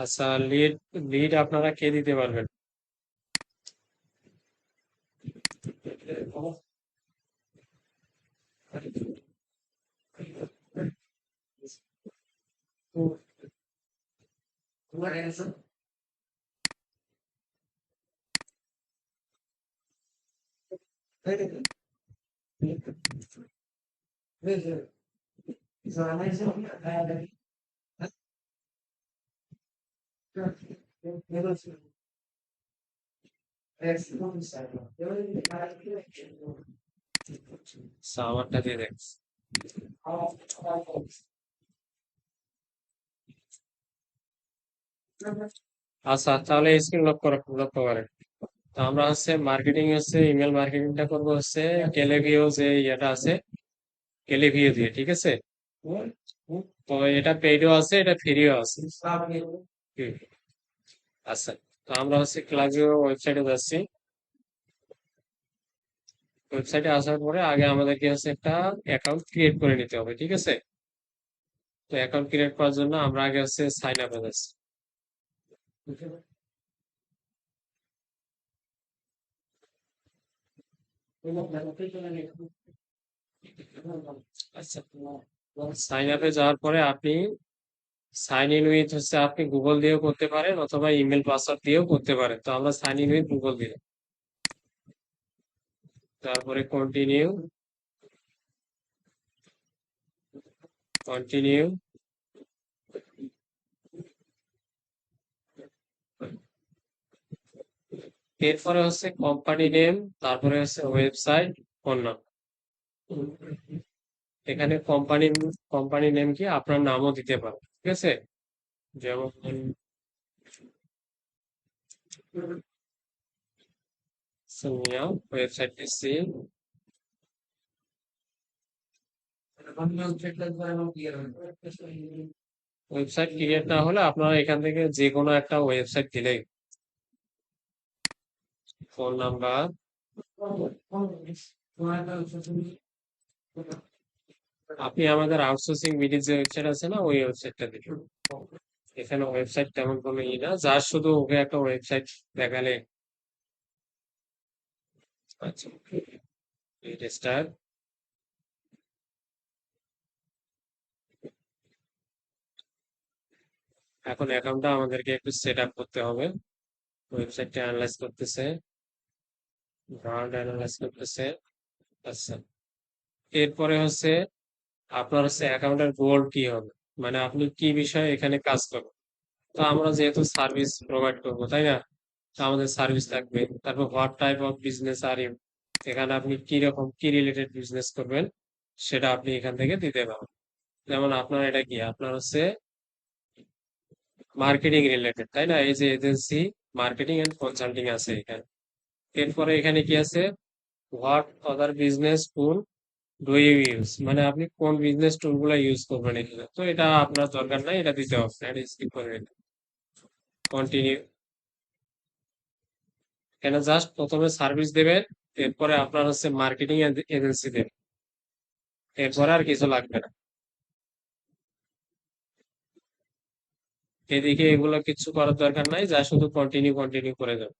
আচ্ছা, lead lead আপনারা কে দিতে পারবেন? আচ্ছা, আমারটা দিয়ে দেখ। আচ্ছা, তাহলে স্ক্রিন লক্ষ্য করেন। তো আমরা হচ্ছে মার্কেটিং হচ্ছে ইমেল মার্কেটিংটা করবো হচ্ছে টেলিভিও যে ইয়েটা আছে, টেলিভিও দিয়ে, ঠিক আছে? তো এটা পেইডও আছে, এটা ফ্রিও আছে। হুম, আচ্ছা। তো আমরা হচ্ছে ক্লাভিও ওয়েবসাইটে যাচ্ছি। ওয়েবসাইটে আসার পরে আগে আমাদেরকে হচ্ছে একটা অ্যাকাউন্ট ক্রিয়েট করে নিতে হবে, ঠিক আছে? তো অ্যাকাউন্ট ক্রিয়েট করার জন্য আমরা আগে হচ্ছে সাইন আপে যাচ্ছি। আচ্ছা, সাইন আপে যাওয়ার পরে আপনি সাইন ইন উইথ হচ্ছে আপনি গুগল দিয়েও করতে পারেন অথবা ইমেল পাসওয়ার্ড দিয়েও করতে পারেন। তো আমরা সাইন ইন উইথ গুগল দিলাম। তারপরে কন্টিনিউ, কন্টিনিউ। এরপরে হচ্ছে কোম্পানি নেম, তারপরে হচ্ছে ওয়েবসাইট, ফোন নাম্বার। এখানে কোম্পানি নেম কি আপনার নামও দিতে পারেন, ঠিক আছে? যেমন Sumiya, website C. Website create না হলে আপনারা এখান থেকে যে কোনো একটা ওয়েবসাইট দিলেই। ফোন নাম্বার, আপনি আমাদের আউটসোর্সিং বিডি যে ওয়েবসাইট আছে না, ওই ওয়েবসাইটটা দিবেন। এখানে ওয়েবসাইট তেমন কোনো ই না, যা শুধু ওকে একটা ওয়েবসাইট দেখালে। আচ্ছা, রেজিস্টার। এখন অ্যাকাউন্টটা আমাদেরকে একটু সেট আপ করতে হবে। ওয়েবসাইটটা অ্যানালাইজ করতেছে, ব্র্যান্ড অ্যানালাইজ করতেছে। আচ্ছা, এরপরে হচ্ছে আপনার হচ্ছে অ্যাকাউন্টের গোল কি হবে, মানে আপনি কি বিষয়ে এখানে কাজ করবেন। তো আমরা যেহেতু সার্ভিস প্রোভাইড করবো, তাই না? তো আমাদের সার্ভিস থাকবে। তারপর what type of business are you, এখানে আপনি কি রকম কি রিলেটেড বিজনেস করবেন সেটা আপনি এখান থেকে দিতে পারেন। যেমন আপনার এটা কি, আপনার হচ্ছে মার্কেটিং রিলেটেড, তাই না? এই যে এজেন্সি মার্কেটিং এন্ড কনসাল্টিং আছে এখানে। এরপরে এখানে কি আছে, what other business tool do you use, মানে আপনি কোন বিজনেস টুল গুলা ইউজ করবেন এখানে। তো এটা আপনার দরকার নাই, এটা দিতে হবে না, এটা স্কিপ করে কন্টিনিউ। এখানে জাস্ট প্রথমে সার্ভিস দেবেন, এরপরে আপনার হচ্ছে মার্কেটিং এজেন্সি দেবেন, এরপরে আর কিছু লাগবে না। এদিকে এগুলো কিছু করার দরকার নাই, যা শুধু কন্টিনিউ কন্টিনিউ করে যাবে।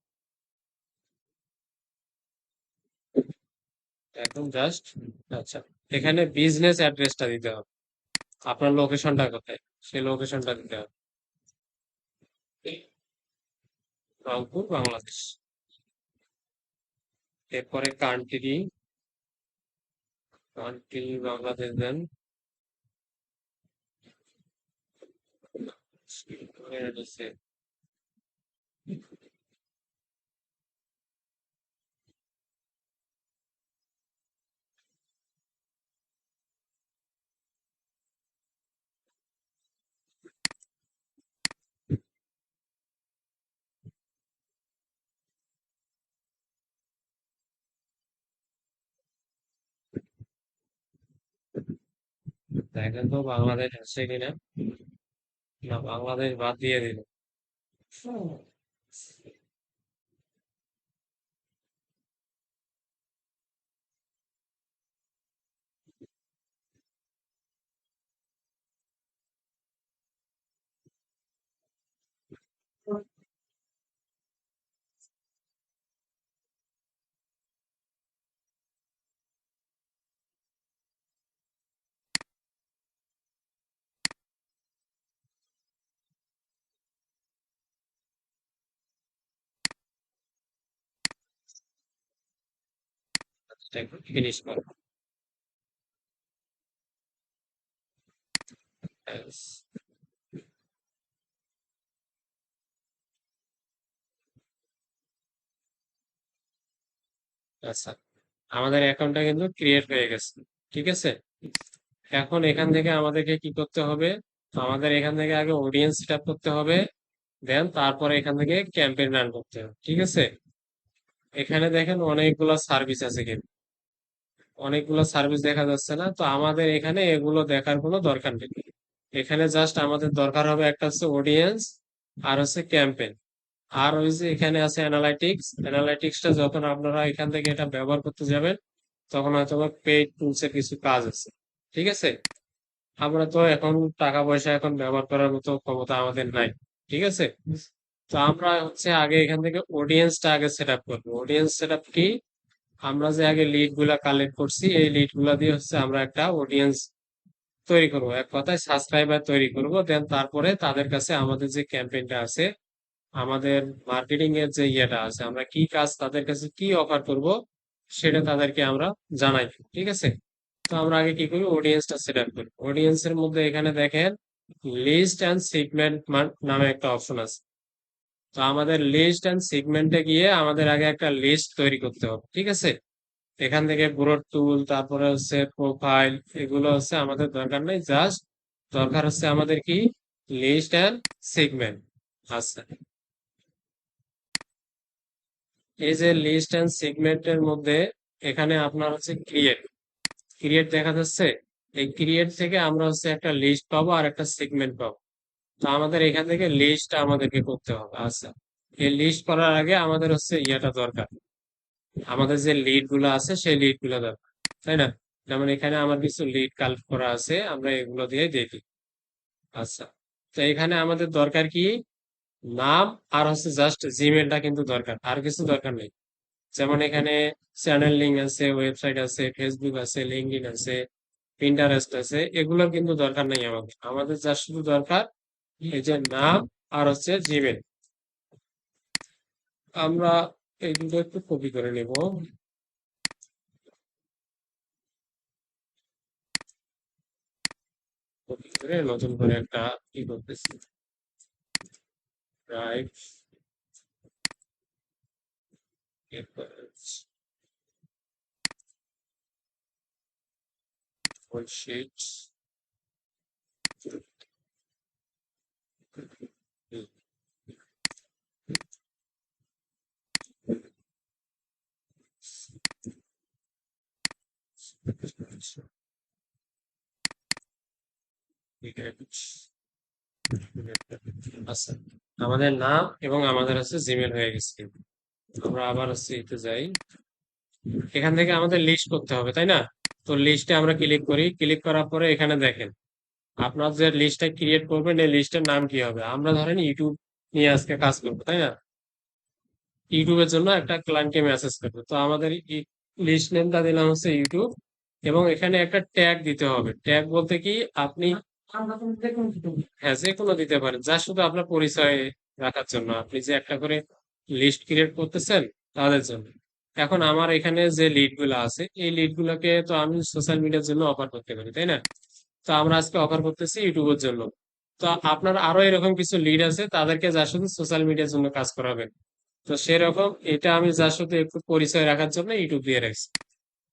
এখন জাস্ট, আচ্ছা, এখানে বিজনেস অ্যাড্রেসটা দিতে হবে, আপনার লোকেশনটা কোথায় সেই লোকেশনটা দিতে হবে। রংপুর, বাংলাদেশ। এরপরে কান্ট্রি, কান্ট্রি বাংলাদেশ দেন। দেখেন তো বাংলাদেশ আছে কিনা। না, বাংলাদেশ বাদ দিয়ে দিল। ফিনিশ করো। ব্যাস। আচ্ছা, আমাদের অ্যাকাউন্টটা কিন্তু ক্রিয়েট হয়ে গেছে। ঠিক আছে, এখন এখান থেকে আমাদেরকে কি করতে হবে? আমাদের এখান থেকে আগে অডিয়েন্স সেট আপ করতে হবে, দেন তারপরে এখান থেকে ক্যাম্পেইন রান করতে হবে। ঠিক আছে, এখানে দেখেন অনেকগুলো সার্ভিস আছে, কিন্তু অনেকগুলো সার্ভিস দেখা যাচ্ছে না, তো আমাদের এখানে এগুলো দেখার কোনো দরকার নেই। এখানে জাস্ট আমাদের দরকার হবে একটা হচ্ছে অডিয়েন্স, আর হচ্ছে ক্যাম্পেইন, আর ওই যে এখানে আছে অ্যানালাইটিক্স। অ্যানালাইটিক্সটা যখন আপনারা এখান থেকে এটা ব্যবহার করতে যাবেন, তখন হয়তো পেইড টুলস এর কিছু কাজ আছে। ঠিক আছে, আমরা তো এখন টাকা পয়সা এখন ব্যবহার করার মতো ক্ষমতা আমাদের নাই। ঠিক আছে, তো আমরা হচ্ছে আগে এখান থেকে অডিয়েন্সটা আগে সেট আপ করবো। অডিয়েন্স সেট আপ কি? আমরা যে আগে লিড গুলা কালেক্ট করছি, এই লিড গুলা দিয়ে হচ্ছে আমরা একটা অডিয়েন্স তৈরি করবো, এক কথায় সাবস্ক্রাইবার তৈরি করব। দেন তারপরে তাদের কাছে আমাদের যে ক্যাম্পেইনটা আছে, আমাদের মার্কেটিং এর যে ইয়েটা আছে, আমরা কি কাজ তাদের কাছে কি অফার করব, সেটা তাদেরকে আমরা জানাই। ঠিক আছে, তো আমরা আগে কি করি, অডিয়েন্সটা সেট আপ করি। অডিয়েন্স এর মধ্যে এখানে দেখেন লিস্ট অ্যান্ড সিগমেন্ট নামে একটা অপশন আছে। তো আমাদের লিস্ট অ্যান্ড সিগমেন্টে গিয়ে আমাদের আগে একটা লিস্ট তৈরি করতে হবে। ঠিক আছে, এখান থেকে গ্রোথ টুল, তারপরে হচ্ছে প্রোফাইল, এগুলো হচ্ছে আমাদের দরকার নেই। জাস্ট দরকার হচ্ছে আমাদের কি, লিস্ট অ্যান্ড সেগমেন্ট। আচ্ছা, এই যে লিস্ট অ্যান্ড সেগমেন্টের মধ্যে এখানে আপনার হচ্ছে ক্রিয়েট, ক্রিয়েট দেখা যাচ্ছে। এই ক্রিয়েট থেকে আমরা হচ্ছে একটা লিস্ট পাবো আর একটা সেগমেন্ট পাবো। তো আমাদের এখান থেকে লিস্টটা আমাদেরকে করতে হবে। আচ্ছা, এই লিস্ট করার আগে আমাদের হচ্ছে ইয়েটা দরকার, আমাদের যে লিড গুলো আছে সেই লিড গুলো দরকার, তাই না? যেমন এখানে আমার কিছু লিড কালেক্ট করা আছে, আমরা এগুলো দিয়ে দেখি। আচ্ছা, তো এখানে আমাদের দরকার কি, নাম আর হচ্ছে জাস্ট জিমেলটা কিন্তু দরকার, আর কিছু দরকার নেই। যেমন এখানে চ্যানেল লিঙ্ক আছে, ওয়েবসাইট আছে, ফেসবুক আছে, লিঙ্কডইন আছে, পিন্টারেস্ট আছে, এগুলোর কিন্তু দরকার নেই। আমাদের আমাদের যা শুধু দরকার এই যে নাম আর হচ্ছে জিমেল। আমরা এইগুলো একটু কপি করে নেব, কপি করে নতুন করে একটা কি করতেছি, রাইট, শিট, আচ্ছা, আমাদের নাম এবং আমাদের হচ্ছে জিমেল হয়ে গেছে। আমরা আবার হচ্ছে এতে যাই, এখান থেকে আমাদের লিস্ট করতে হবে, তাই না? তো লিস্টে আমরা ক্লিক করি, ক্লিক করার পরে এখানে দেখেন আপনার যে লিস্টটা ক্রিয়েট করবেন, এই লিস্টের নাম কি হবে। আমরা ধরেন ইউটিউব নিয়ে আজকে কাজ করবো, তাই না? ইউটিউবের জন্য একটা ক্লায়েন্টকে মেসেজ করবে, তো আমাদের লিস্ট নেমটা দিলাম হচ্ছে ইউটিউব, এবং এখানে একটা ট্যাগ দিতে হবে। ট্যাগ বলতে কি, আপনি হ্যাঁ যে কোনো দিতে পারেন, যা শুধু আপনার পরিচয় রাখার জন্য, আপনি যে একটা করে লিস্ট ক্রিয়েট করতেছেন তাদের জন্য। এখন আমার এখানে যে লিড গুলো আছে, এই লিড গুলোকে তো আমি সোশ্যাল মিডিয়ার জন্য অফার করতে পারি, তাই না? তো আমরা আজকে অফার করতেছি ইউটিউবের জন্য। তো আপনার আরো এরকম কিছু লিড আছে, তাদেরকে যা শুধু সোশ্যাল মিডিয়ার জন্য কাজ করাবেন। তো সেরকম এটা আমি যা শুধু একটু পরিচয় রাখার জন্য ইউটিউব দিয়ে রাখছি।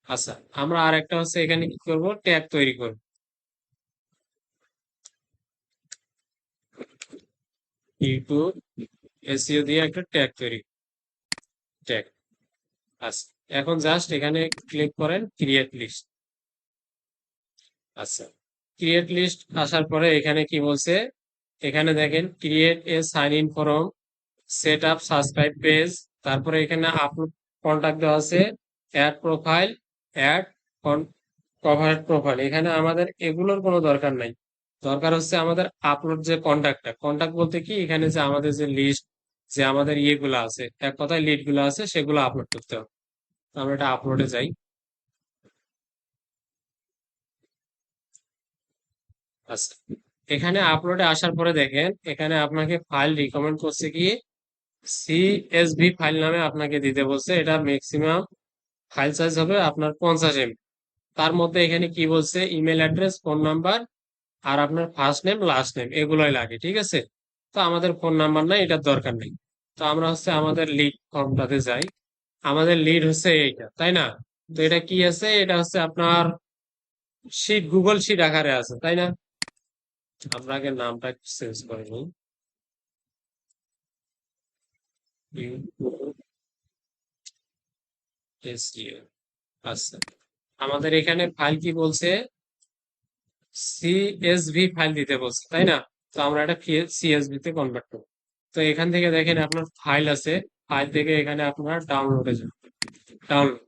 আচ্ছা, আমরা আর একটা হচ্ছে এখানে কি করব, ট্যাগ তৈরি করব। ইউটিউব এসইও দিয়ে একটা ট্যাগ তৈরি, ট্যাগ। আচ্ছা, এখন জাস্ট এখানে ক্লিক করেন ক্রিয়েট লিস্ট। আচ্ছা, ক্রিয়েট লিস্ট আসার পরে এখানে কি বলছে, এখানে দেখেন create a sign in form, set up subscribe page, তারপরে এখানে আপলোড কন্টাক্ট দেওয়া আছে, add profile, add cover profile. এখানে আমাদের এগুলোর কোনো দরকার নাই, দরকার হচ্ছে আমাদের আপলোড যে কন্টাক্টটা। কন্টাক্ট বলতে কি, এখানে যে আমাদের যে লিস্ট, যে আমাদের ইয়েগুলো আছে, এক কথায় লিড গুলো আছে, সেগুলো আপলোড করতে হবে। তো আমরা এটা আপলোডে যাই। আচ্ছা, এখানে আপলোডে আসার পরে দেখেন এখানে আপনাকে ফাইল রিকমেন্ড করছে কি, সিএসভি ফাইল নামে আপনাকে দিতে বলছে। এটা ম্যাক্সিমাম ফাইল সাইজ হবে আপনার 50 MB। তার মধ্যে এখানে কি বলছে, ইমেল অ্যাড্রেস, ফোন নাম্বার আর আপনার ফার্স্ট নেম লাস্ট নেম এগুলোই লাগে, ঠিক আছে। তো আমাদের ফোন নাম্বার নাই, এটার দরকার নেই। তো আমরা হচ্ছে আমাদের লিড ফর্মটাতে যাই। আমাদের লিড হচ্ছে এইটা, তাই না? তো এটা কি আছে, এটা হচ্ছে আপনার শিট, গুগল শিট আকারে আছে, তাই না? আমরা আগে নামটা চেঞ্জ করে নিই। SEO। আচ্ছা, আমাদের এখানে ফাইল কি বলছে, CSV ফাইল দিতে বলছে, তাই না? তো আমরা এটা CSV তে কনভার্ট করব। তো এখান থেকে দেখেন আপনার ফাইল আছে, ফাইল থেকে এখানে আপনার ডাউনলোডে যান। ডাউনলোড,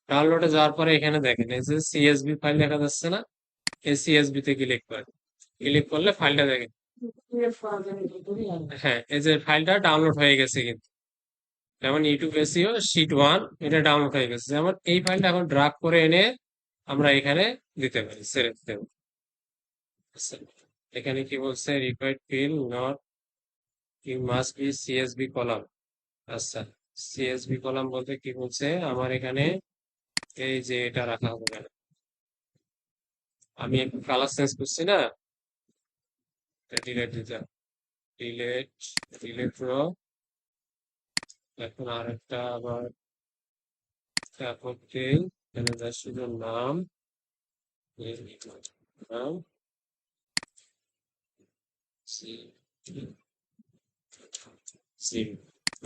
ডাউনলোডে যাওয়ার পরে এখানে দেখেন এই যে CSV ফাইল দেখা যাচ্ছে না, এই CSV তে ক্লিক করেন। ক্লিক করলে ফাইলটা দেখেন, হ্যাঁ এই যে ফাইলটা ডাউনলোড হয়ে গেছে কিন্তু। যেমন ইউটিউব এসইও শীট 1 এটা ডাউনলোড হয়ে গেছে। যেমন এই ফাইলটা এখন ড্রাগ করে এনে আমরা এখানে দিতে পারি, ছেড়ে দিতে পারি। আচ্ছা, এখানে কি বলছে, required field not, you must be CSV column. আচ্ছা, CSV কলাম বলতে কি বলছে, আমার এখানে এই যে এটা রাখা হবে কেন, আমি একটু কালার চেঞ্জ করছি না, ডিলেট দিতে, ডিলেট, ডিলেট রো। এখন আরেকটা আবার করতে, এখানে যা শুধু নাম, এই নাম সিম,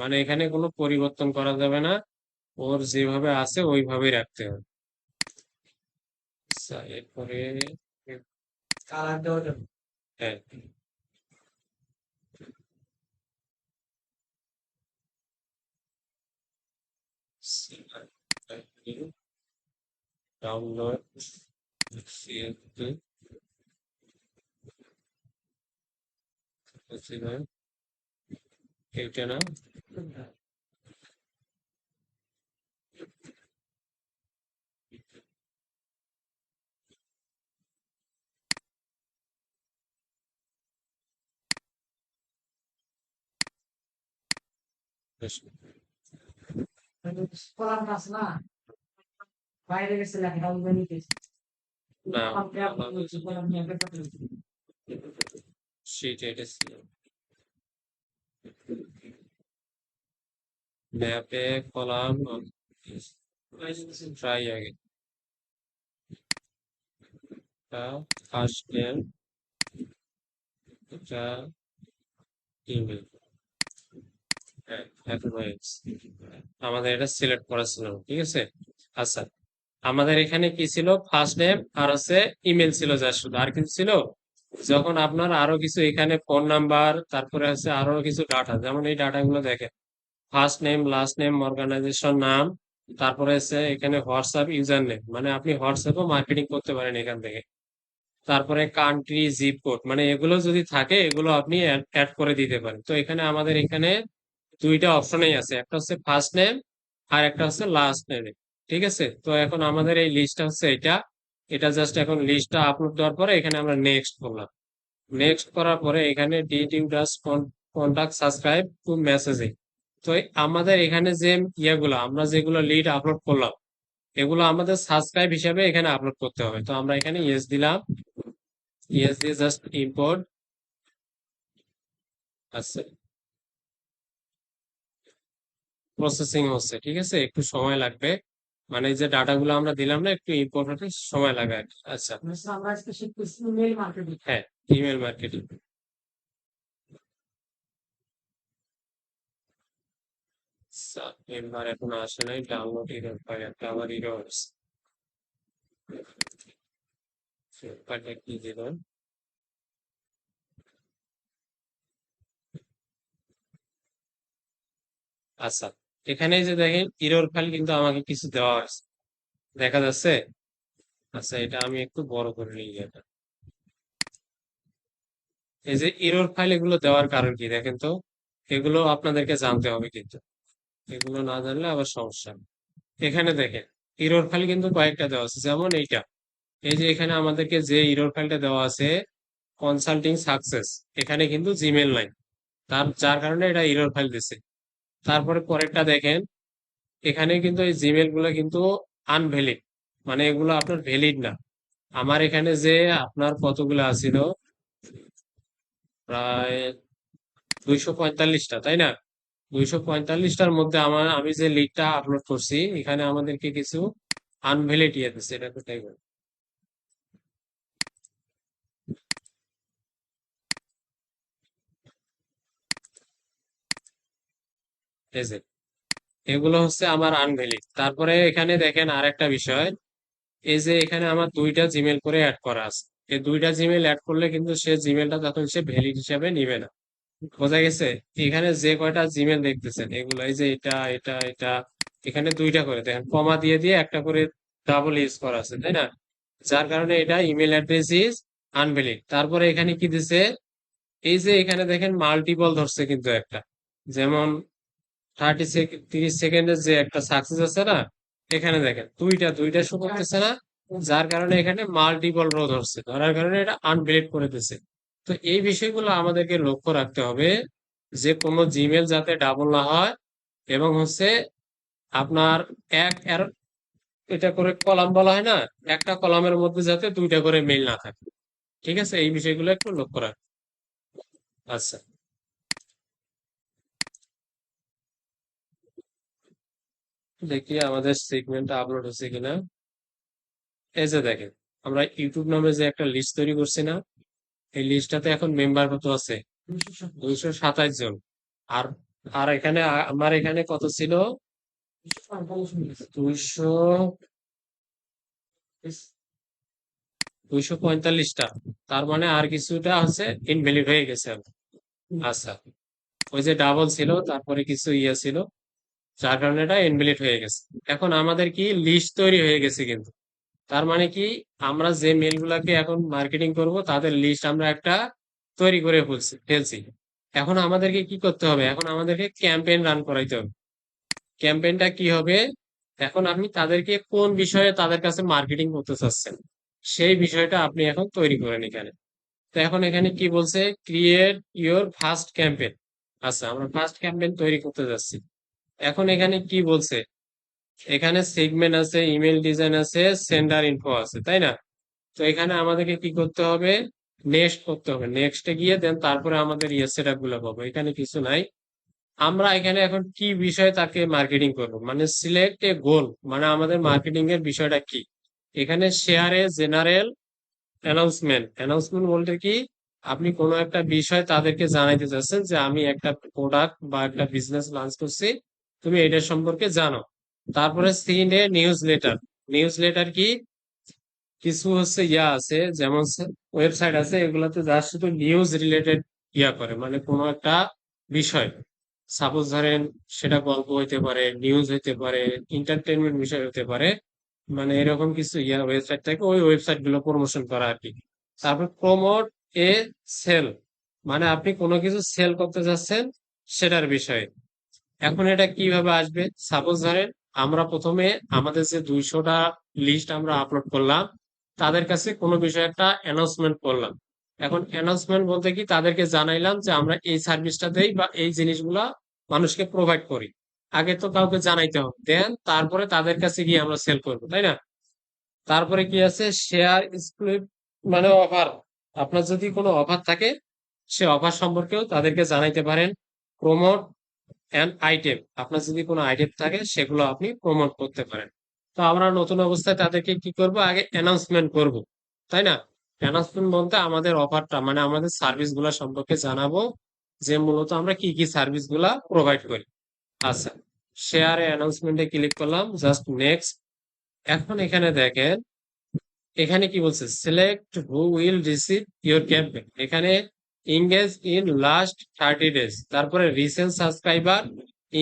মানে এখানে কোনো পরিবর্তন করা যাবে না, ওর যেভাবে আছে ওইভাবেই রাখতে হবে। আচ্ছা, এরপরে কালার দেওয়া যাবে, হ্যাঁ ডাউনলোড CSV, এইটা না, না sheet এটা ছিল, ম্যাপে কলাম, ট্রাই আগে, এটা ফার্স্ট নেম, এটা ইমেল, হ্যাঁ এখন হয়ে গেছে। আমাদের এটা সিলেক্ট করা ছিল না, ঠিক আছে। আচ্ছা, আমাদের এখানে কি ছিল, ফার্স্ট নেম আর হচ্ছে ইমেল ছিল, যা শুধু, আর কিছু ছিল। যখন আপনার আরো কিছু এখানে ফোন নাম্বার, তারপরে হচ্ছে আরো কিছু ডাটা, যেমন এই ডাটাগুলো দেখেন, first name, last name, organisation নাম, তারপরে হচ্ছে এখানে হোয়াটসঅ্যাপ ইউজার নেম, মানে আপনি হোয়াটসঅ্যাপও মার্কেটিং করতে পারেন এখান থেকে। তারপরে কান্ট্রি, জিপ কোড, মানে এগুলো যদি থাকে এগুলো আপনি অ্যাড করে দিতে পারেন। তো এখানে আমাদের এখানে দুইটা অপশনেই আছে, একটা হচ্ছে ফার্স্ট নেম আর একটা হচ্ছে লাস্ট নেম, ঠিক আছে। তো এখন আমাদের এই লিস্টটা হচ্ছে এটা, এটা জাস্ট এখন লিস্টটা আপলোড দেওয়ার পরে এখানে আমরা নেক্সট করলাম। নেক্সট করার পরে এখানে did you just contact subscribe to messaging. তো আমাদের এখানে যে ইয়েগুলো আমরা যেগুলো লিড আপলোড করলাম, এগুলো আমাদের সাবস্ক্রাইব হিসাবে এখানে আপলোড করতে হবে। তো আমরা এখানে ইয়েস দিলাম, ইয়েস দিয়ে জাস্ট ইম্পোর্ট। আচ্ছা, প্রসেসিং হচ্ছে, ঠিক আছে, একটু সময় লাগবে, মানে এই যে ডাটাগুলো আমরা দিলাম না, একটু ইম্পোর্ট হতে সময় লাগে আর কি। আচ্ছা, আমরা আজকে শিখতেছি ইমেল মার্কেটিং, হ্যাঁ ইমেল মার্কেটিং। এবার এখন আসে নাই, ডাউনলোড এরর ফাইল একটা আবার এরর, ফাইলটা কি দিলাম। আচ্ছা, এখানে যে দেখেন এরর ফাইল কিন্তু আমাকে কিছু দেওয়া হয়েছে, দেখা যাচ্ছে। আচ্ছা, এটা আমি একটু বড় করে নিই এটা। এই যে এরর ফাইল এগুলো দেওয়ার কারণ কি দেখেন তো, এগুলো আপনাদেরকে জানতে হবে কিন্তু, এগুলো না জানলে আবার সমস্যা। এখানে দেখেন এরর ফাইল কিন্তু কয়েকটা দেওয়া আছে, যেমন এইটা, এই যে এখানে আমাদেরকে যে এরর ফাইলটা দেওয়া আছে, কনসাল্টিং সাকসেস, এখানে কিন্তু জিমেল নাই, যার কারণে এটা এরর ফাইল দিছে। তারপরে পরেরটা দেখেন, এখানে কিন্তু এই জিমেল গুলো কিন্তু আনভ্যালিড, মানে এগুলো আপনার ভ্যালিড না। আমার এখানে যে আপনার কতগুলো আছিল, প্রায় 245টা, তাই না? 245টার মধ্যে আমি যে লিডটা আপলোড করছি, এখানে আমাদেরকে কিছু আনভ্যালিড ইয়ে দিচ্ছে, এটা কোথায় গেল? এই যে এগুলো হচ্ছে আমার আনভ্যালিড। তারপরে এখানে দেখেন আরেকটা বিষয়, এই যে এখানে আমার দুইটা জিমেল করে অ্যাড করা আছে। এই দুইটা জিমেল অ্যাড করলে কিন্তু সে জিমেলটা তখন সে ভ্যালিড হিসাবে নিবে না। বোঝা গেছে? এখানে যে কয়টা জিমেল দেখতেছেন এগুলো, এই যে এটা এটা এটা, এখানে দুইটা করে দেখেন কমা দিয়ে দিয়ে একটা করে ডাবল ইউজ করা আছে, তাই না? যার কারণে এটা ইমেল অ্যাড্রেস ইজ আনভ্যালিড। তারপরে এখানে কি দিছে, এই যে এখানে দেখেন মাল্টিপল ধরছে কিন্তু একটা, যেমন 30 সেকেন্ড 30 সেকেন্ডের যে একটা সাকসেস আছে না, এখানে দেখেন দুইটা দুইটা শো করতেছে না, যার কারণে এখানে মাল্টিপল রো ধরছে, ধরার কারণে এটা আনভ্যালিড করে দিছে। তো এই বিষয়গুলো আমাদেরকে লক্ষ্য রাখতে হবে, যে কোনো জিমেল যাতে ডাবল না হয়, এবং হচ্ছে আপনার এটা করে কলাম বলা হয় না, একটা কলামের মধ্যে যাতে দুইটা করে মেইল না থাকে। ঠিক আছে, এই বিষয়গুলো একটু লক্ষ্য রাখ। আচ্ছা, দেখি আমাদের সেগমেন্টটা আপলোড হচ্ছে কিনা। এই যে দেখেন, আমরা ইউটিউব নামে যে একটা লিস্ট তৈরি করছি না, এই লিস্টটাতে এখন মেম্বার কত আছে? 227 জন। আর আর এখানে আমার এখানে কত ছিল? 200, 245টা। তার মানে আর কিছুটা হচ্ছে ইনভ্যালিড হয়ে গেছে। আচ্ছা, ওই যে ডাবল ছিল তারপরে কিছু ইয়ে ছিল, যার কারণে এটা ইনভ্যালিড হয়ে গেছে। এখন আমাদের কি লিস্ট তৈরি হয়ে গেছে কিন্তু, তার মানে কি, আমরা যে মেল গুলাকে এখন মার্কেটিং করব তাদের লিস্ট আমরা একটা তৈরি করে ফেলছি। এখন আমাদেরকে কি করতে হবে, এখন আমাদেরকে ক্যাম্পেইন রান করাইতে হবে। ক্যাম্পেইনটা কি হবে, এখন আপনি তাদেরকে কোন বিষয়ে তাদের কাছে মার্কেটিং করতে চাচ্ছেন, সেই বিষয়টা আপনি এখন তৈরি করেন এখানে। তো এখন এখানে কি বলছে, ক্রিয়েট ইওর ফার্স্ট ক্যাম্পেইন। আচ্ছা, আমরা ফার্স্ট ক্যাম্পেইন তৈরি করতে যাচ্ছি। এখন এখানে কি বলছে, এখানে সেগমেন্ট আছে, ইমেল ডিজাইন আছে, সেন্ডার ইনফো আছে, তাই না? তো এখানে আমাদেরকে কি করতে হবে, নেক্সট করতে হবে। নেক্সটে গিয়ে দেন তারপরে আমাদের ইয়ে সেট আপ গুলো পাবো। এখানে কিছু নাই। আমরা এখানে এখন কি বিষয়ে তাকে মার্কেটিং করব, মানে সিলেক্ট এ গোল, মানে আমাদের মার্কেটিং এর বিষয়টা কি। এখানে শেয়ারে জেনারেল অ্যানাউন্সমেন্ট। অ্যানাউন্সমেন্ট বলতে কি, আপনি কোনো একটা বিষয় তাদেরকে জানাইতে চাচ্ছেন যে আমি একটা প্রোডাক্ট বা একটা বিজনেস লঞ্চ করছি, তুমি এটা সম্পর্কে জানো। তারপরে সিন এ নিউজ লেটার। নিউজ লেটার কি, কিছু হচ্ছে ইয়া আছে, যেমন ওয়েবসাইট আছে, এগুলাতে যা শুধু নিউজ রিলেটেড ইয়া করে, মানে কোনো একটা বিষয়, সাপোজ ধরেন সেটা গল্প হইতে পারে, নিউজ হইতে পারে, এন্টারটেনমেন্ট বিষয় হতে পারে, মানে এরকম কিছু ইয়া ওয়েবসাইট থাকে, ওই ওয়েবসাইট গুলো প্রমোশন করা আর কি। তারপর প্রমোট এ সেল, মানে আপনি কোনো কিছু সেল করতে যাচ্ছেন সেটার বিষয়ে। এখন এটা কিভাবে আসবে, সাপোজ ধরেন আমরা প্রথমে আমাদের যে 200টা লিস্ট আমরা আপলোড করলাম, তাদের কাছে কোনো বিষয়ে একটা অ্যানাউন্সমেন্ট করলাম। এখন অ্যানাউন্সমেন্ট বলতে কি, তাদেরকে জানাইলাম যে আমরা এই সার্ভিসটা দেই বা এই জিনিসগুলা মানুষকে প্রোভাইড করি। আগে তো কাউকে জানাইতে হবে, দেন তারপরে তাদের কাছে গিয়ে আমরা সেল করবো, তাই না? তারপরে কি আছে, শেয়ার স্ক্রিপ্ট, মানে অফার। আপনার যদি কোনো অফার থাকে, সে অফার সম্পর্কেও তাদেরকে জানাইতে পারেন। প্রমোট অ্যান্ড আইটেম, আপনার যদি কোনো আইটেম থাকে সেগুলো আপনি প্রমোট করতে পারেন। তো আমরা নতুন অবস্থায় তাদেরকে কি করব, আগে অ্যানাউন্সমেন্ট করব, তাই না? অ্যানাউন্সমেন্ট বলতে আমাদের অফারটা, মানে আমাদের সার্ভিস গুলা সম্পর্কে জানাবো, যে মূলত আমরা কি কি সার্ভিস গুলা প্রোভাইড করি। আচ্ছা, শেয়ারে অ্যানাউন্সমেন্টে ক্লিক করলাম, জাস্ট নেক্সট। এখন এখানে দেখেন, এখানে কি বলছে, select who will receive your campaign. এখানে ইংগেজ ইন লাস্ট 30 ডেজ, তারপরে recent subscriber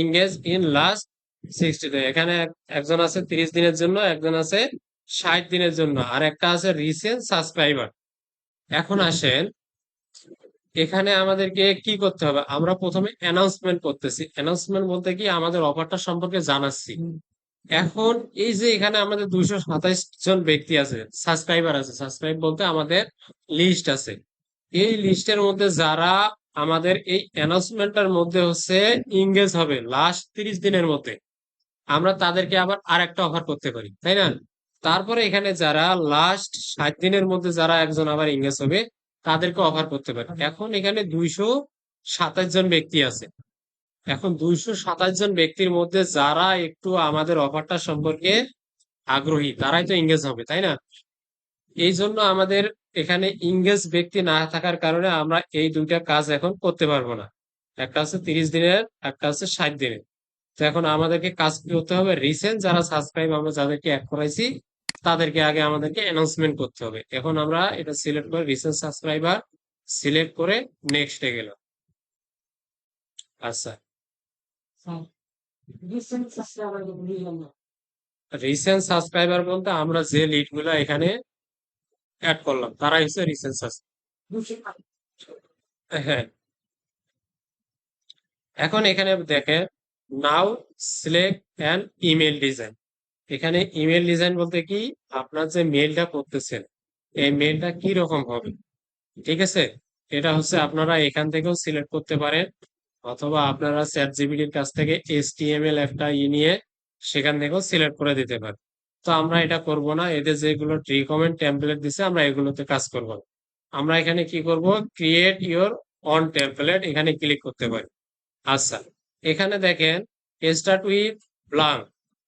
engage in last 60 day. এখানে একজন আছে 30 দিনের জন্য, একজন আছে 60 দিনের জন্য, আর একটা আছে রিসেন্ট সাবস্ক্রাইবার। এখন আসেন, এখানে আমাদেরকে কি করতে হবে, আমরা প্রথমে অ্যানাউন্সমেন্ট করতেছি। অ্যানাউন্সমেন্ট বলতে কি, আমাদের অফারটা সম্পর্কে জানাচ্ছি। এখন এই যে এখানে আমাদের 227 জন ব্যক্তি আছে, সাবস্ক্রাইবার আছে, সাবস্ক্রাইব বলতে আমাদের লিস্ট আছে। এই লিস্টের মধ্যে যারা আমাদের এই অ্যানাউন্সমেন্টটার মধ্যে হচ্ছে ইংগেজ হবে লাস্ট 30 দিনের মধ্যে, আমরা তাদেরকে আবার আরেকটা অফার করতে পারি, তাই না? তারপরে এখানে যারা লাস্ট 60 দিনের মধ্যে যারা একজন আবার ইংগেজ হবে তাদেরকে অফার করতে পারি। এখন এখানে 227 জন ব্যক্তি আছে। এখন 227 জন ব্যক্তির মধ্যে যারা একটু আমাদের অফারটা সম্পর্কে আগ্রহী তারাই তো ইংগেজ হবে, তাই না? এই জন্য আমাদের এখানে ইংগেজ ব্যক্তি না থাকার কারণে আমরা এই দুইটা কাজ এখন করতে পারবো না। একটা হচ্ছে 30 দিনের, একটা হচ্ছে 60 দিনের। তো এখন আমাদেরকে কাজ কি করতে হবে, রিসেন্ট যারা সাবস্ক্রাইব আমরা যাদেরকে অ্যাড করাইছি তাদেরকে আগে আমাদেরকে অ্যানাউন্সমেন্ট করতে হবে। এখন আমরা এটা সিলেক্ট করে রিসেন্ট সাবস্ক্রাইবার সিলেক্ট করে নেক্সটে গেলাম। আচ্ছা, রিসেন্ট সাবস্ক্রাইবার বলতে আমরা যে লিড গুলা এখানে অ্যাড করলাম তারাই হচ্ছে রিসেন্ট সাবস্ক্রাইবার। হ্যাঁ, এখন এখানে দেখেন, নাও সিলেক্ট অ্যান ইমেল ডিজাইন। এখানে ইমেল ডিজাইন বলতে কি, আপনার যে মেলটা করতেছেন এই মেলটা কি রকম হবে, ঠিক আছে? এটা হচ্ছে আপনারা এখান থেকেও সিলেক্ট করতে পারেন, অথবা আপনারা চ্যাট জিপিটির কাছ থেকে HTML একটা নিয়ে সেখান থেকেও সিলেক্ট করে দিতে পারেন। তো আমরা এটা করব না, এদের যেগুলো রিকমেন্ড টেমপ্লেট দিছে আমরা এগুলোতে কাজ করব না। আমরা এখানে কি করব, ক্রিয়েট ইওর অন টেমপ্লেট এখানে ক্লিক করতে পারি। আচ্ছা, এখানে দেখেন start with blank,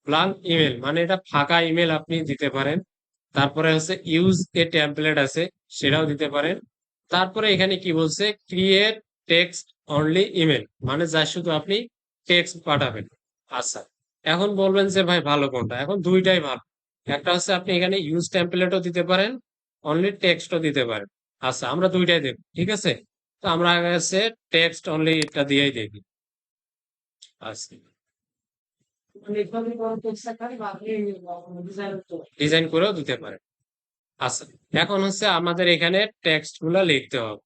blank email মানে এটা ফাঁকা ইমেল আপনি দিতে পারেন। তারপরে হচ্ছে ইউজ এ টেমপ্লেট আছে, সেটাও দিতে পারেন। তারপরে এখানে কি বলছে, ক্রিয়েট টেক্সট অনলি ইমেল মানে যা শুধু আপনি টেক্সট পাঠাবেন। আচ্ছা, এখন বলবেন যে ভাই ভালো কোনটা, এখন দুইটাই ভালো। একটা হচ্ছে আপনি এখানে ইউজ টেমপ্লেটও দিতে পারেন, অনলি টেক্সটও দিতে পারেন। আচ্ছা, আমরা দুইটাই দেব, ঠিক আছে? তো আমরা আগে হচ্ছে টেক্সট অনলি এটা দিয়েই দেখি। আচ্ছা, ডিজাইন করেও দিতে পারেন। আচ্ছা, এখন হচ্ছে আমাদের এখানে টেক্সট গুলা লিখতে হবে।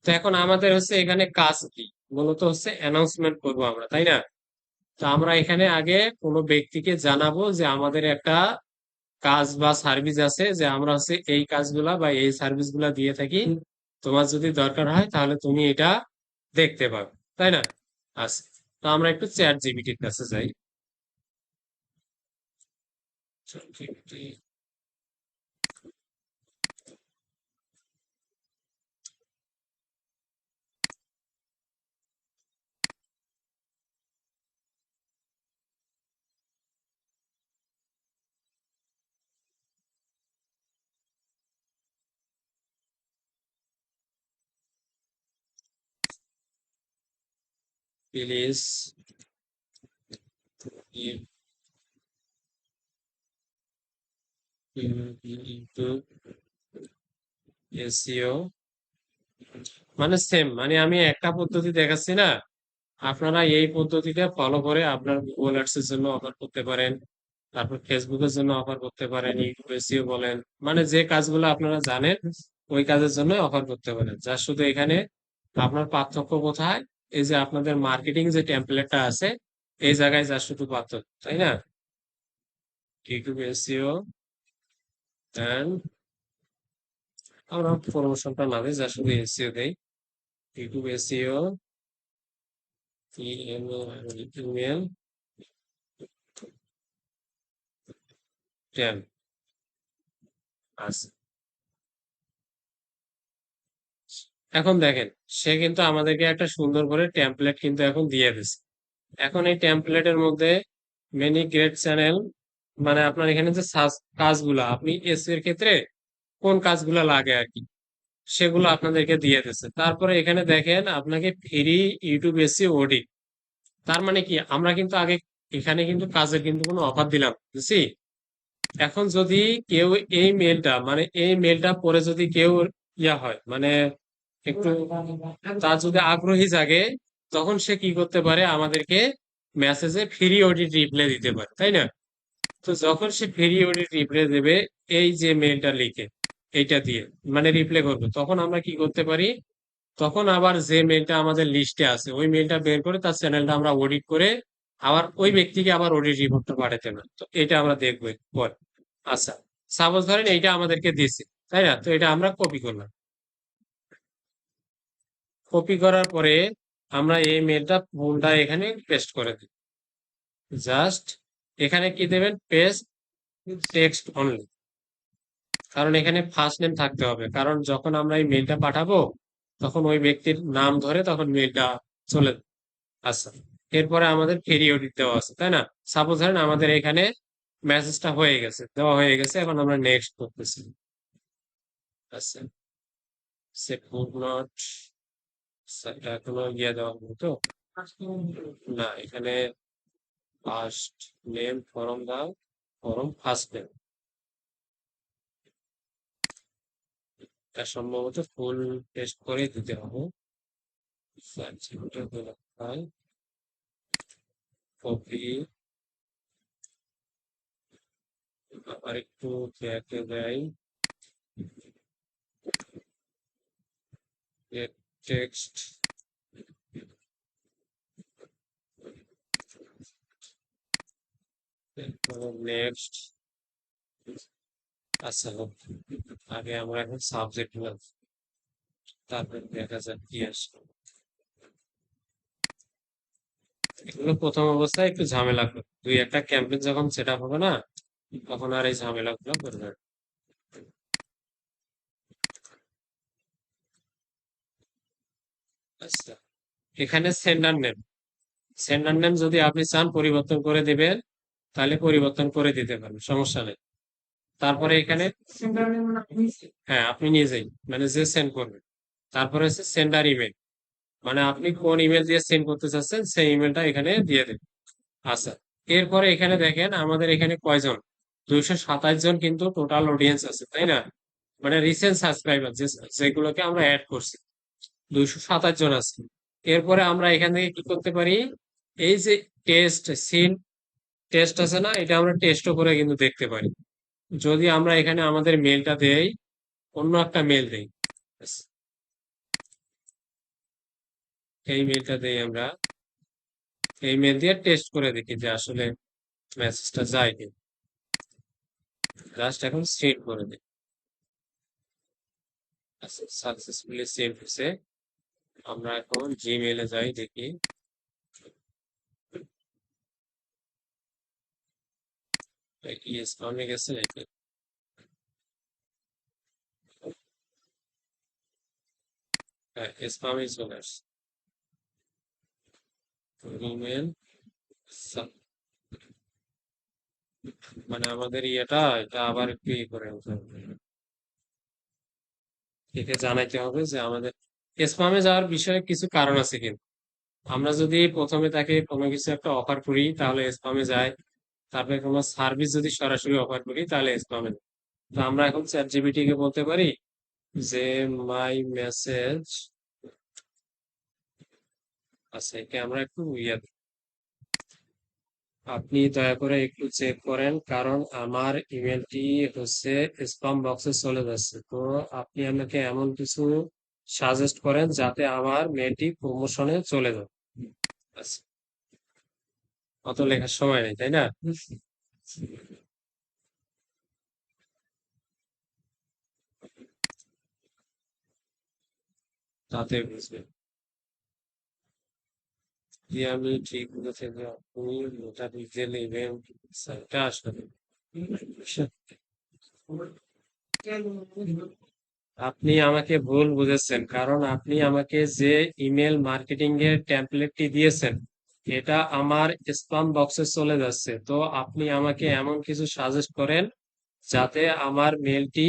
তো এখন আমাদের হচ্ছে এখানে কাজ কি, মূলত হচ্ছে অ্যানাউন্সমেন্ট করবো আমরা, তাই না? তো আমরা এখানে আগে কোনো ব্যক্তিকে জানাবো যে আমাদের একটা কাজ বা সার্ভিস আছে, যে আমরা হচ্ছে এই কাজগুলা বা এই সার্ভিস গুলা দিয়ে থাকি, তোমার যদি দরকার হয় তাহলে তুমি এটা দেখতে পাবে, তাই না? আচ্ছা, তো আমরা একটু চ্যাট জিপিটির কাছে যাই। প্লিজ ইনটু এসইও, মানে সেম, মানে আমি একটা পদ্ধতি দেখাচ্ছি না, আপনারা এই পদ্ধতিটা ফলো করে আপনার গুগল অ্যাডস এর জন্য অফার করতে পারেন, তারপর ফেসবুকের জন্য অফার করতে পারেন, ইউটিউব এসইও বলেন, মানে যে কাজগুলো আপনারা জানেন ওই কাজের জন্য অফার করতে পারেন। যা শুধু এখানে আপনার পার্থক্য কোথায়, এই যে আপনাদের মার্কেটিং যে টেমপ্লেটটা আছে এই জায়গায় যা শুধু পার্থক্য, তাই না? ইউটিউব এসইও এন্ড, আমরা প্রমোশনটা না দিই, যা শুধু এসইও দেই। ইউটিউব এসইও, ইমেল টেম। আচ্ছা, এখন দেখেন, সে কিন্তু আমাদেরকে একটা সুন্দর করে টেমপ্লেট কিন্তু এখন দিয়ে দিচ্ছে। এখন এই টেমপ্লেটের মধ্যে মেনি গ্রেট চ্যানেল, মানে আপনার এখানে যে কাজগুলা আপনি এসইও এর ক্ষেত্রে কোন কাজগুলা লাগে আর কি, সেগুলো আপনাদেরকে দিয়ে দিচ্ছে। তারপরে এখানে দেখেন আপনাকে ফ্রি ইউটিউব এসইও অডিট। তার মানে কি, আমরা কিন্তু আগে এখানে কিন্তু কাজের কিন্তু কোনো অফার দিলাম না, বুঝছি? এখন যদি কেউ এই মেলটা, মানে এই মেলটা পরে যদি কেউ হয়, মানে একটু তার যদি আগ্রহী জাগে, তখন সে কি করতে পারে, আমাদেরকে মেসেজে ফ্রি অডিট রিপ্লাই দিতে পারে, তাই না? তো যখন সে ফ্রি অডিট রিপ্লাই দেবে এই যে মেলটা লিখে এইটা দিয়ে, মানে রিপ্লাই করবে, তখন আমরা কি করতে পারি, তখন আবার যে মেলটা আমাদের লিস্টে আছে ওই মেলটা বের করে তার চ্যানেলটা আমরা অডিট করে আবার ওই ব্যক্তিকে আবার অডিট রিপোর্টটা পাঠাতে পারি। তো এটা আমরা দেখবো একটু পরে। আচ্ছা, সাপোজ ধরেন এইটা আমাদেরকে দিছে, তাই না? তো এটা আমরা কপি করলাম। কপি করার পরে আমরা এই মেলটা পুনটা এখানে পেস্ট করে দিই। জাস্ট এখানে কি দেবেন, পেস্ট টেক্সট অনলি, কারণ এখানে ফার্স্ট নেম থাকতে হবে, কারণ যখন আমরা এই মেইলটা পাঠাবো তখন ওই ব্যক্তির নাম ধরে তখন মেইলটা চলে আসে। এরপরে আমাদের পিরিয়ড দেওয়া আছে, তাই না? সাপোজ ধরেন আমাদের এখানে মেসেজটা হয়ে গেছে, দেওয়া হয়ে গেছে, এখন আমরা নেক্সট করতেছি। আচ্ছা, সে কুড নট, এটা এখনো ইয়ে দেওয়া হলো তো না, এখানে ফার্স্ট নেম ফরম দাও, ফরম ফার্স্ট নেম, এটা সম্ভবত ফুল টেস্ট করে দিতে হবে। কপি, আবার একটু ব্যাকে যাই, টেক্সট, নেক্সট। আচ্ছা হোক, আগে আমরা এখন সাবজেক্ট নিলাম, তারপর দেখা যাক কি আসে। এগুলো প্রথম অবস্থায় একটু ঝামেলা করে, দুই একটা ক্যাম্পেইন যখন সেট আপ হবে না, তখন আর এই ঝামেলাগুলো করবে না। আচ্ছা, এখানে সেন্ডার নেম, সেন্ডার নেম যদি আপনি চান পরিবর্তন করে দিবেন তাহলে পরিবর্তন করে দিতে পারেন, সমস্যা নেই। তারপরে এখানে, হ্যাঁ আপনি নিজেই, মানে যে সেন্ড করবেন। তারপরে হচ্ছে সেন্ডার ইমেল, মানে আপনি কোন ইমেল দিয়ে সেন্ড করতে চাচ্ছেন সেই ইমেলটা এখানে দিয়ে দেবেন। আচ্ছা, এরপরে এখানে দেখেন আমাদের এখানে কয়জন, 227 জন কিন্তু টোটাল অডিয়েন্স আছে, তাই না? মানে রিসেন্ট সাবস্ক্রাইবার যেগুলোকে আমরা অ্যাড করছি, 227 জন আছে। এরপরে আমরা এখান থেকে কি করতে পারি, এই যে টেস্ট সিন টেস্ট আছে না, এটা আমরা টেস্টও করে কিন্তু দেখতে পারি। যদি আমরা এখানে আমাদের মেলটা দেই, অন্য একটা মেল দেই, এই মেলটা দেই আমরা, এই মেল দিয়ে টেস্ট করে দেখি যে আসলে মেসেজটা যায় কি। জাস্ট এখন সেভ করে দিই, সাকসেসফুলি সেভ হয়েছে। আমরা এখন জিমেইলে যাই দেখি, কি স্প্যামে গেছে নাকি। হ্যাঁ, স্প্যামে চলে আসছে ইমেল। মানে আমাদের এটা আবার একটু ই করে নিতে হবে। একে জানাইতে হবে যে আমাদের স্প্যামে যাওয়ার বিষয়ে কিছু কারণ আছে, কিন্তু আমরা যদি প্রথমে তাকে কোনো কিছু একটা অফার করি তাহলে স্প্যামে যায়, তারপরে কোনো সার্ভিস যদি সরাসরি অফার করি তাহলে স্প্যামে। তো আমরা এখন চ্যাট জিপিটি কে বলতে পারি যে মাই মেসেজ, আচ্ছা একে আমরা একটু আপনি দয়া করে একটু চেক করেন, কারণ আমার ইমেলটি হচ্ছে স্প্যাম বক্সে চলে যাচ্ছে, তো আপনি আমাকে এমন কিছু সাজেস্ট করেন যাতে আমার মেলটি প্রমোশনে চলে যায়। আচ্ছা, অত লেখার সময় নেই, তাই না? তাতে বুঝবেন যে আমি ঠিক বলেছি যে আপনি ওটা নিজে নেবেন, সেটা আসলে আপনি আমাকে ভুল বুঝেছেন, কারণ আপনি আমাকে যে ইমেল মার্কেটিং এর টেমপ্লেটটি দিয়েছেন এটা আমার স্প্যাম বক্সে চলে যাচ্ছে, তো আপনি আমাকে এমন কিছু সাজেস্ট করেন যাতে আমার মেলটি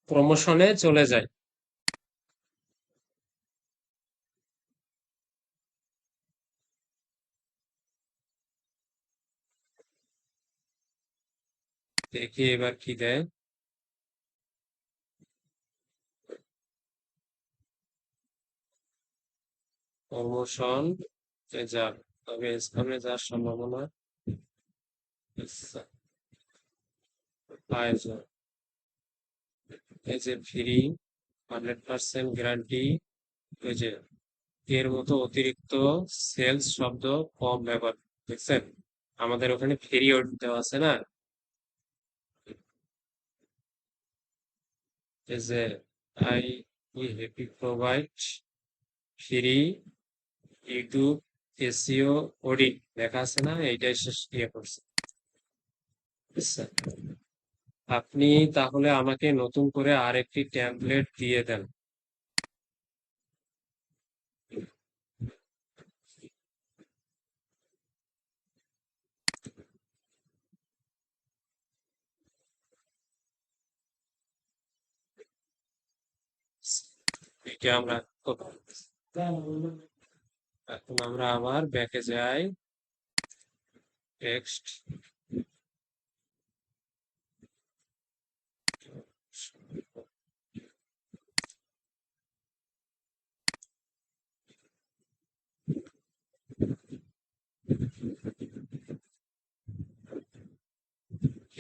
প্রমোশনে চলে যায়। দেখি এবার কি দেয়। প্রমোশন যাক, তবে স্প্যামে যাওয়ার সম্ভাবনা আয়োজন, এই যে ফ্রি, 100% গ্যারান্টি, এই যে এর মতো অতিরিক্ত সেলস শব্দ কম ব্যবহার, দেখছেন আমাদের ওখানে পিরিয়ড দেওয়া আছে না, এই যে I we happy provide free YouTube SEO audit লেখা আছে না, এইটাই শেষ ইয়ে করছে। আচ্ছা, আপনি তাহলে আমাকে নতুন করে আরেকটি ট্যাম্পলেট দিয়ে দেন। এটা আমরা এখন আমরা আবার ব্যাকে যাই, টেক্সট,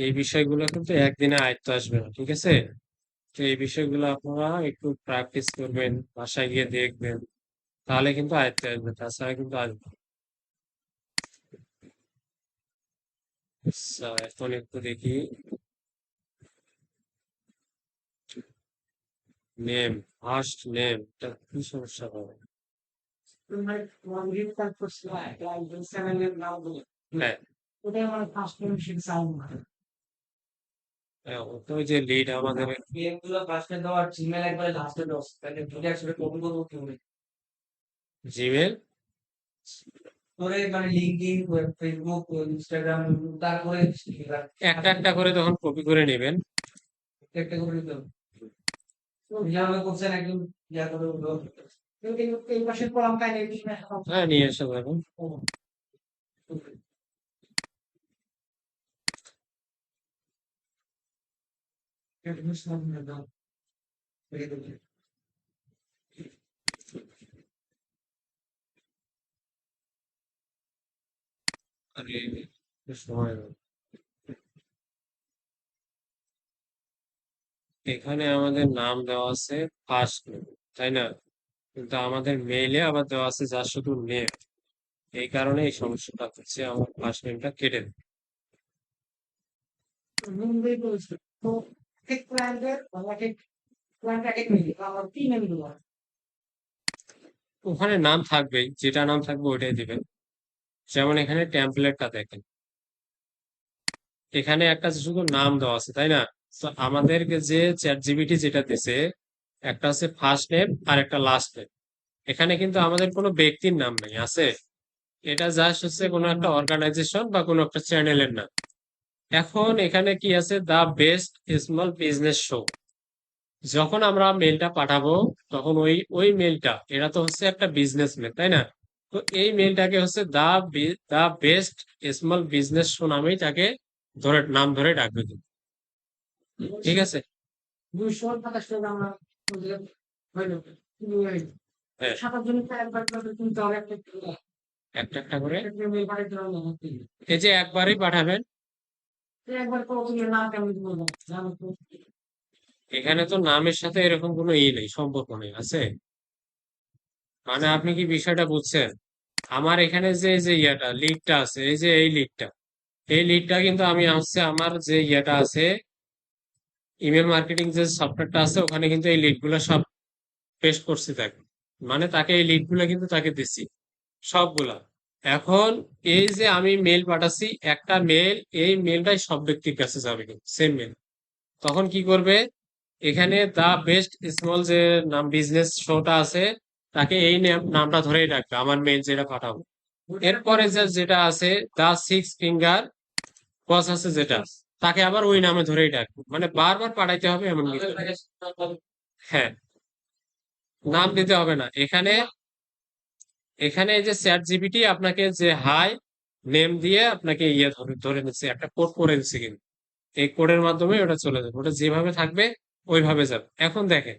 এই বিষয়গুলো কিন্তু একদিনে আয়ত্ত আসবে না, ঠিক আছে? তো এই বিষয়গুলো আপনারা একটু প্র্যাকটিস করবেন, বাসায় গিয়ে দেখবেন, তাহলে কিন্তু আয়ত্তে আসবে, তাছাড়া কিন্তু আসবে না। আচ্ছা, এখন একটু দেখি নেম, ফার্স্ট নেম, এটা কি সমস্যা হবে? হ্যাঁ, হ্যাঁ, ওটা ওই যে লিড আমাদের জিমেল, একটা একটা করে তখন কপি করে নেবেন। হ্যাঁ, নিয়ে এসে যাবেন। আরে, একটু সময় লাগবে। এখানে আমাদের নাম দেওয়া আছে ফার্স্ট নেম, তাই না? কিন্তু আমাদের মেইলে আবার দেওয়া আছে যার শুধু নেম। এই কারণে এই সমস্যাটা হচ্ছে, আমার ফার্স্ট নেমটা কেটে দেবে। ওখানে নাম থাকবেই, যেটা নাম থাকবে ওইটাই দিবেন। যেমন এখানে টেমপ্লেটটা দেখেন, এখানে একটা শুধু নাম দেওয়া আছে, তাই না? তো আমাদেরকে যে চ্যাট জিপিটি যেটা দিছে, একটা আছে ফার্স্ট নেম আর একটা লাস্ট নেম। এখানে কিন্তু আমাদের কোনো ব্যক্তির নাম নেই, আছে? এটা জাস্ট হচ্ছে কোনো একটা অর্গানাইজেশন বা কোনো একটা চ্যানেলের নাম। এখন এখানে কি আছে, the best small business show. যখন আমরা মেলটা পাঠাবো, তখন ওই ওই মেলটা, এটা তো হচ্ছে একটা বিজনেস মেল, তাই না? তো এই মেলটাকে হচ্ছে the best small business show নামেই তাকে ধরে, নাম ধরে ডাকবে কিন্তু। ঠিক আছে? হ্যাঁ, একটা একটা করে, এই যে একবারই পাঠাবেন। এখানে তো নামের সাথে এরকম কোনো ই নেই, সম্পর্ক নেই, আছে? মানে আপনি কি বিষয়টা বুঝছেন? আমার এখানে যে যে ইয়েটা লিডটা আছে, এই যে এই লিডটা, এই লিডটা কিন্তু আমি হচ্ছে আমার যে ইয়েটা আছে, ইমেল মার্কেটিং যে সফটওয়্যারটা আছে, ওখানে কিন্তু এই লিড গুলো সব পেস্ট করছি তাকে। মানে তাকে এই লিড গুলো কিন্তু তাকে দিচ্ছি, সবগুলা। এখন এই যে আমি মেল পাঠাচ্ছি, একটা মেল, এই মেলটাই সব ব্যক্তির কাছে যাবে কিন্তু সেম মেল। তখন কি করবে, এখানে দা বেস্ট স্মল যে নাম বিজনেস শোটা আছে, তাকে এই নামটা ধরেই রাখবে আমার মেল যেটা পাঠাবো। এরপরে যে যেটা আছে, দা সিক্স ফিঙ্গার বস আছে যেটা, তাকে আবার ওই নামে ধরেই ডাকবে, মানে বারবার পাঠাইতে হবে এমন কিছু না। হ্যাঁ, নাম দিতে হবে না এখানে। এখানে এই যে চ্যাট জিপিটি আপনাকে যে হাই নেম দিয়ে আপনাকে ইয়ে ধরে ধরে নিচ্ছে, একটা কোড করে দিচ্ছে কিন্তু। এই কোডের মাধ্যমে ওটা চলে যাবে, ওটা যেভাবে থাকবে ওইভাবে যাবে। এখন দেখেন,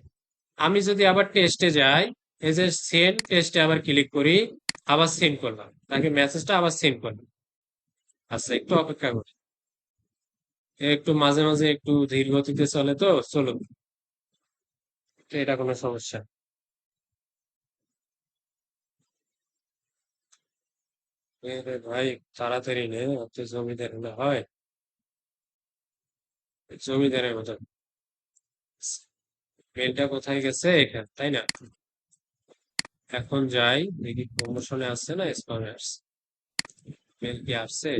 আমি যদি আবার টেস্টে যাই, এই যে সেন্ড টেস্টে আবার ক্লিক করি, আবার সেন্ড করলাম, তাকে মেসেজটা আবার সেন্ড করলাম। আচ্ছা, একটু অপেক্ষা করি, একটু মাঝে মাঝে একটু ধীর গতিতে চলে তো, চলুন। তো এটা কোনো সমস্যা না। এ রে ভাই, তাড়াতাড়ি নে, অত জমিদার হলে হয়? জমিদারের মতো। মেলটা কোথায় গেছে? এখানে, তাই না? এখন যাই দেখি প্রমোশনে আসছে না স্প্যামে আসছে, মেল কি আসছে?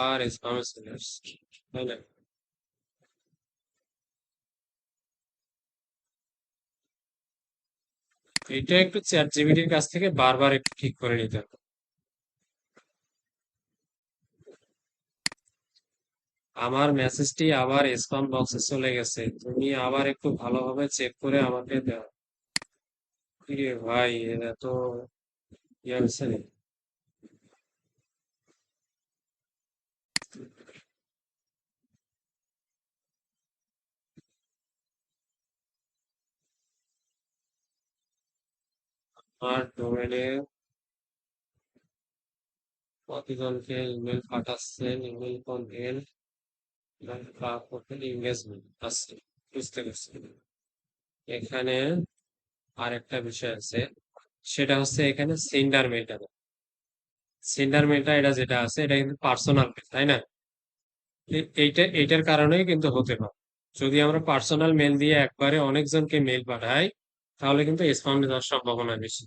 আর স্প্যামে চলে আসছে, তাই না? এটা একটু চ্যাট জিপিটির কাছ থেকে বারবার একটু ঠিক করে নিতে হবে। আমার মেসেজটি আবার স্প্যাম বক্সে চলে গেছে, তুমি আবার একটু ভালোভাবে চেক করে আমাকে দাও। কি রে ভাই, এটা তো ইয়ে হচ্ছে না। আমার ডোমেনে কতজনকে ইমেল পাঠাচ্ছেন, ইমেল কন্টেন্ট ইংগেজমেন্ট আছে, বুঝতে পারছি। এখানে আরেকটা বিষয় আছে, সেটা হচ্ছে এখানে সেন্ডার মেলটা। সেন্ডার মেলটা এটা যেটা আছে এটা কিন্তু পার্সোনাল মেল, তাই না? এইটার কারণেই কিন্তু হতে পারে। যদি আমরা পার্সোনাল মেল দিয়ে একবারে অনেকজনকে মেল পাঠাই, তাহলে কিন্তু স্প্যাম যাওয়ার সম্ভাবনা বেশি।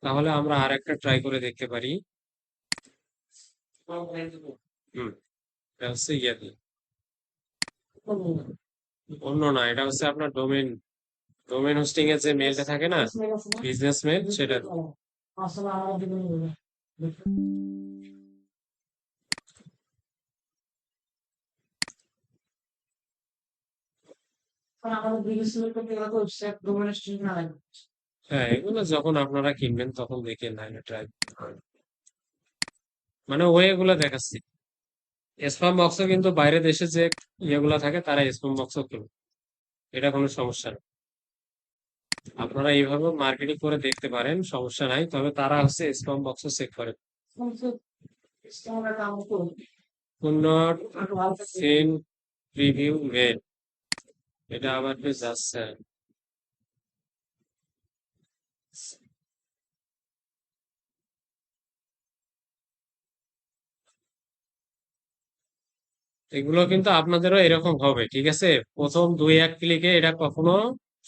তাহলে আমরা আর একটা ট্রাই করে দেখতে পারি। হুম, এটা হচ্ছে ইয়ে দিয়ে। অন্য না, এটা হচ্ছে আপনার ডোমেন, ডোমেন হোস্টিং এর যে মেলটা থাকে না, বিজনেস মেল, সেটা দিয়ে। হ্যাঁ, এগুলো যখন আপনারা কিনবেন তখন দেখে লাইনে ট্রাই, মানে ওয়ে গুলো দেখাচ্ছি। স্প্যাম বক্সও কিন্তু বাইরের দেশে যে ইয়েগুলো থাকে তারা স্প্যাম বক্সও কিনবে, এটা কোনো সমস্যা নেই। আপনারা এইভাবে মার্কেটিং করে দেখতে পারেন, সমস্যা নাই। তবে তারা হচ্ছে স্প্যাম বক্সও চেক করে। could not seen preview mail, এটা আবার কি যাচ্ছে? এগুলো কিন্তু আপনাদেরও এরকম হবে, ঠিক আছে? প্রথম 2-1 ক্লিকে এটা কখনো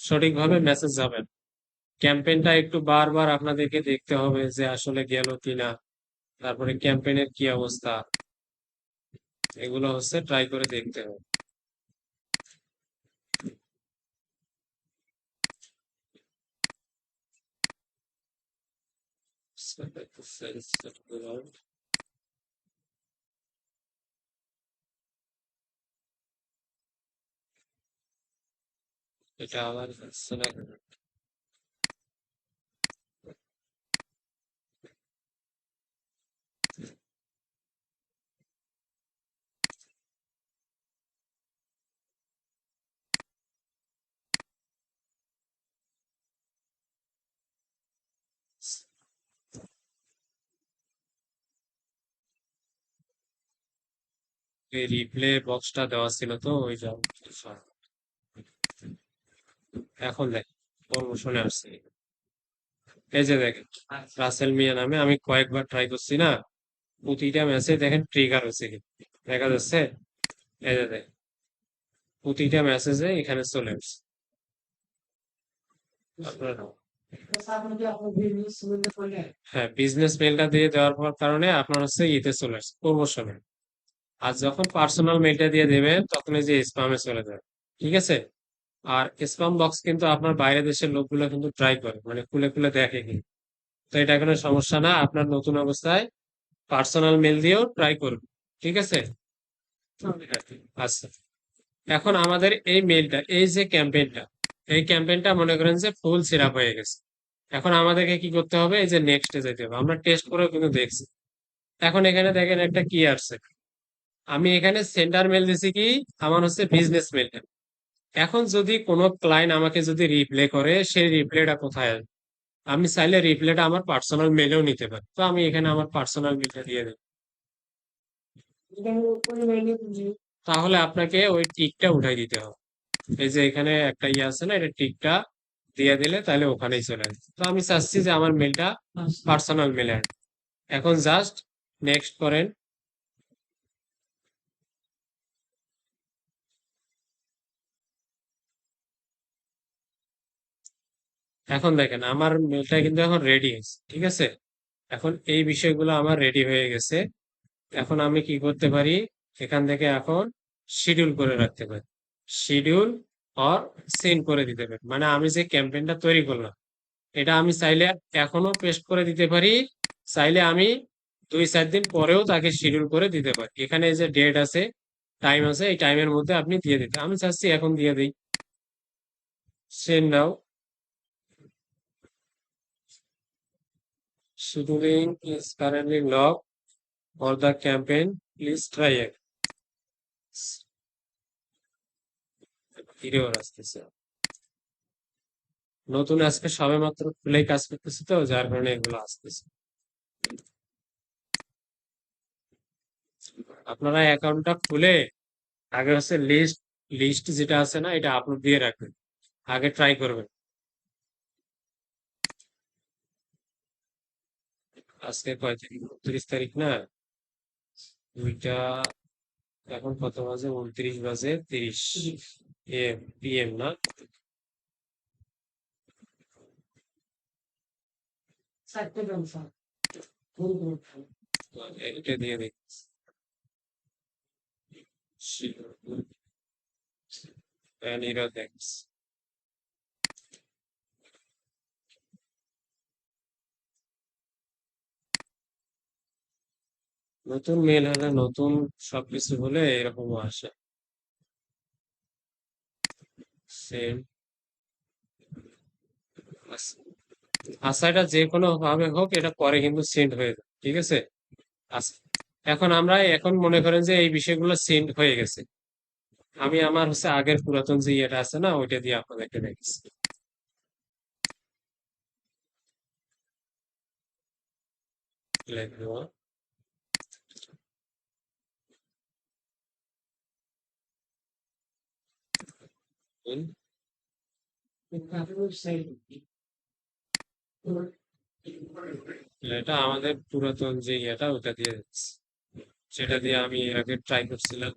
সঠিকভাবে মেসেজ যাবে না। ক্যাম্পেইনটা একটু বারবার আপনাদেরকে দেখতে হবে যে আসলে গেল কিনা, তারপরে ক্যাম্পেইনের কি অবস্থা, এগুলো হচ্ছে ট্রাই করে দেখতে হবে। এটা আবার হচ্ছে না কেন? এই রিপ্লে বক্সটা দেওয়া ছিল তো ওই জন্য। এখন দেখ, প্রমোশনে আসছে। এই যে দেখেন, রাসেল মিয়া নামে আমি কয়েকবার ট্রাই করছি না, প্রতিটা ম্যাচে দেখেন ট্রিগার হচ্ছে কি, দেখা যাচ্ছে? এই যে দেখেন, প্রতিটা মেসেজে এখানে চলে আসছে আপনার। হ্যাঁ, বিজনেস মেলটা দিয়ে দেওয়ার পর কারণে আপনার হচ্ছে ইতে চলে আসছে প্রমোশনে। আর যখন পার্সোনাল মেলটা দিয়ে দেবেন তখন এই যে স্প্যামে চলে যাবে, ঠিক আছে? আর স্প্যাম বক্স কিন্তু আপনার বাইরের দেশের লোকগুলো কিন্তু ট্রাই করে, মানে খুলে খুলে দেখে কি। তো এটা কোনো সমস্যা না, আপনার নতুন অবস্থায় পার্সোনাল মেল দিয়েও ট্রাই করুন, ঠিক আছে? আচ্ছা, এখন আমাদের এই মেলটা, এই যে ক্যাম্পেইনটা, এই ক্যাম্পেইনটা মনে করেন যে ফুল সিরাপ হয়ে গেছে। এখন আমাদেরকে কি করতে হবে, এই যে নেক্সটে যেতে হবে। আমরা টেস্ট করেও কিন্তু দেখছি। এখন এখানে দেখেন একটা কি আসছে, আমি এখানে সেন্ডার মেল দিছি কি, আমার হচ্ছে বিজনেস মেলটা। এখন যদি কোনো ক্লায়েন্ট আমাকে যদি রিপ্লে করে, সেই রিপ্লেটা কোথায় আসবে? আমি চাইলে রিপ্লেটা আমার পার্সোনাল মেলেও নিতে পারি, তো আমি এখানে আমার পার্সোনাল মেলটা দিয়ে দেব। তাহলে আপনাকে ওই টিকটা উঠাই দিতে হবে। এই যে এখানে একটা ইয়ে আছে না, এটা টিকটা দিয়ে দিলে তাহলে ওখানেই চলে আসবে। তো আমি চাচ্ছি যে আমার মেলটা পার্সোনাল মেলে। এখন জাস্ট নেক্সট করেন। এখন দেখেন আমার মেলটা কিন্তু এখন রেডি হয়েছে, ঠিক আছে? এখন এই বিষয়গুলো আমার রেডি হয়ে গেছে। এখন আমি কি করতে পারি, এখান থেকে এখন শিডিউল করে রাখতে পারি, শিডিউল অর সেন্ড করে দিতে পারি। মানে আমি যে ক্যাম্পেইনটা তৈরি করলাম এটা আমি চাইলে এখনো পেস্ট করে দিতে পারি, চাইলে আমি 2-4 দিন পরেও তাকে শিডিউল করে দিতে পারি। এখানে যে ডেট আছে, টাইম আছে, এই টাইমের মধ্যে আপনি দিয়ে দিতে, আমি চাচ্ছি এখন দিয়ে দিই। Send now, scheduling is currently lock for the campaign, please try it. Hero আসতেছে, নতুন আজকে সবে মাত্র খুলেই কাজ করতেছে তো যার কারণে এগুলো আসতেছে। আপনারা অ্যাকাউন্টটা খুলে আগে হচ্ছে লিস্ট, লিস্ট যেটা আছে না এটা আপলোড দিয়ে রাখবেন, আগে ট্রাই করবেন। আজকে কয় তারিখ, 29 তারিখ না? দুইটা, এখন কত বাজে, 29 বাজে 30 PM না? তো এটা দিয়ে দেখছি। এরা দেখছি নতুন মেল হলে নতুন সবকিছু হলে এরকম আসে। সেম, আচ্ছা এটা যে কোনো ভাবে হোক এটা পরে কিন্তু সেন্ড হয়ে যাবে, ঠিক আছে? আচ্ছা, এখন আমরা এখন মনে করেন যে এই বিষয়গুলো সেন্ড হয়ে গেছে, আমি আমার হচ্ছে আগের পুরাতন যে ইয়েটা আছে না ওইটা দিয়ে আপনাদেরকে দেখছি। লিখবো, এটা আমাদের পুরাতন যে ইয়েটা ওটা দিয়ে দিচ্ছি, সেটা দিয়ে আমি এর আগে ট্রাই করছিলাম।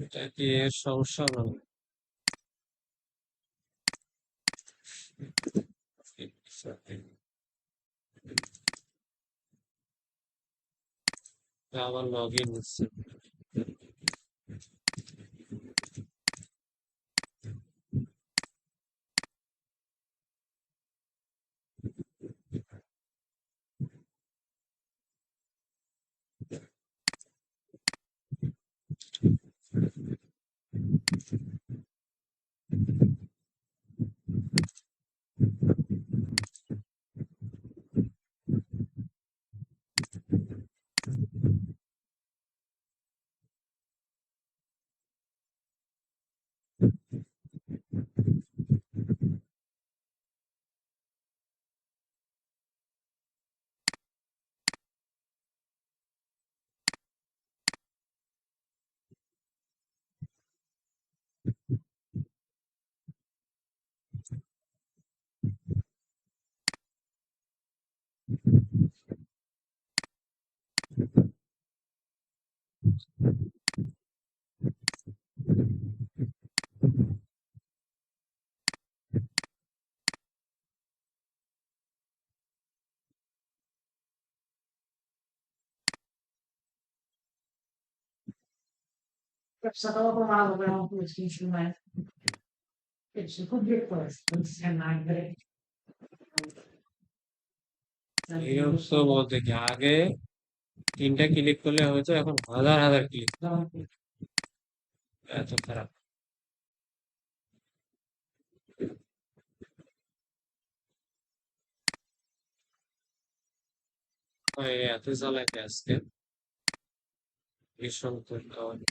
এটা কি এর সমস্যা না? আবার লগ ইন হচ্ছে। Stava provando per un po' di instrumento. E ci può dire questo, non si è mai এরকম তো বলতে কি আগে 3টা ক্লিক করলে হয়তো, এখন হাজার হাজার ক্লিক, এত খারাপ। এত জ্বালাকে আজকে ভীষণ করতে হবে।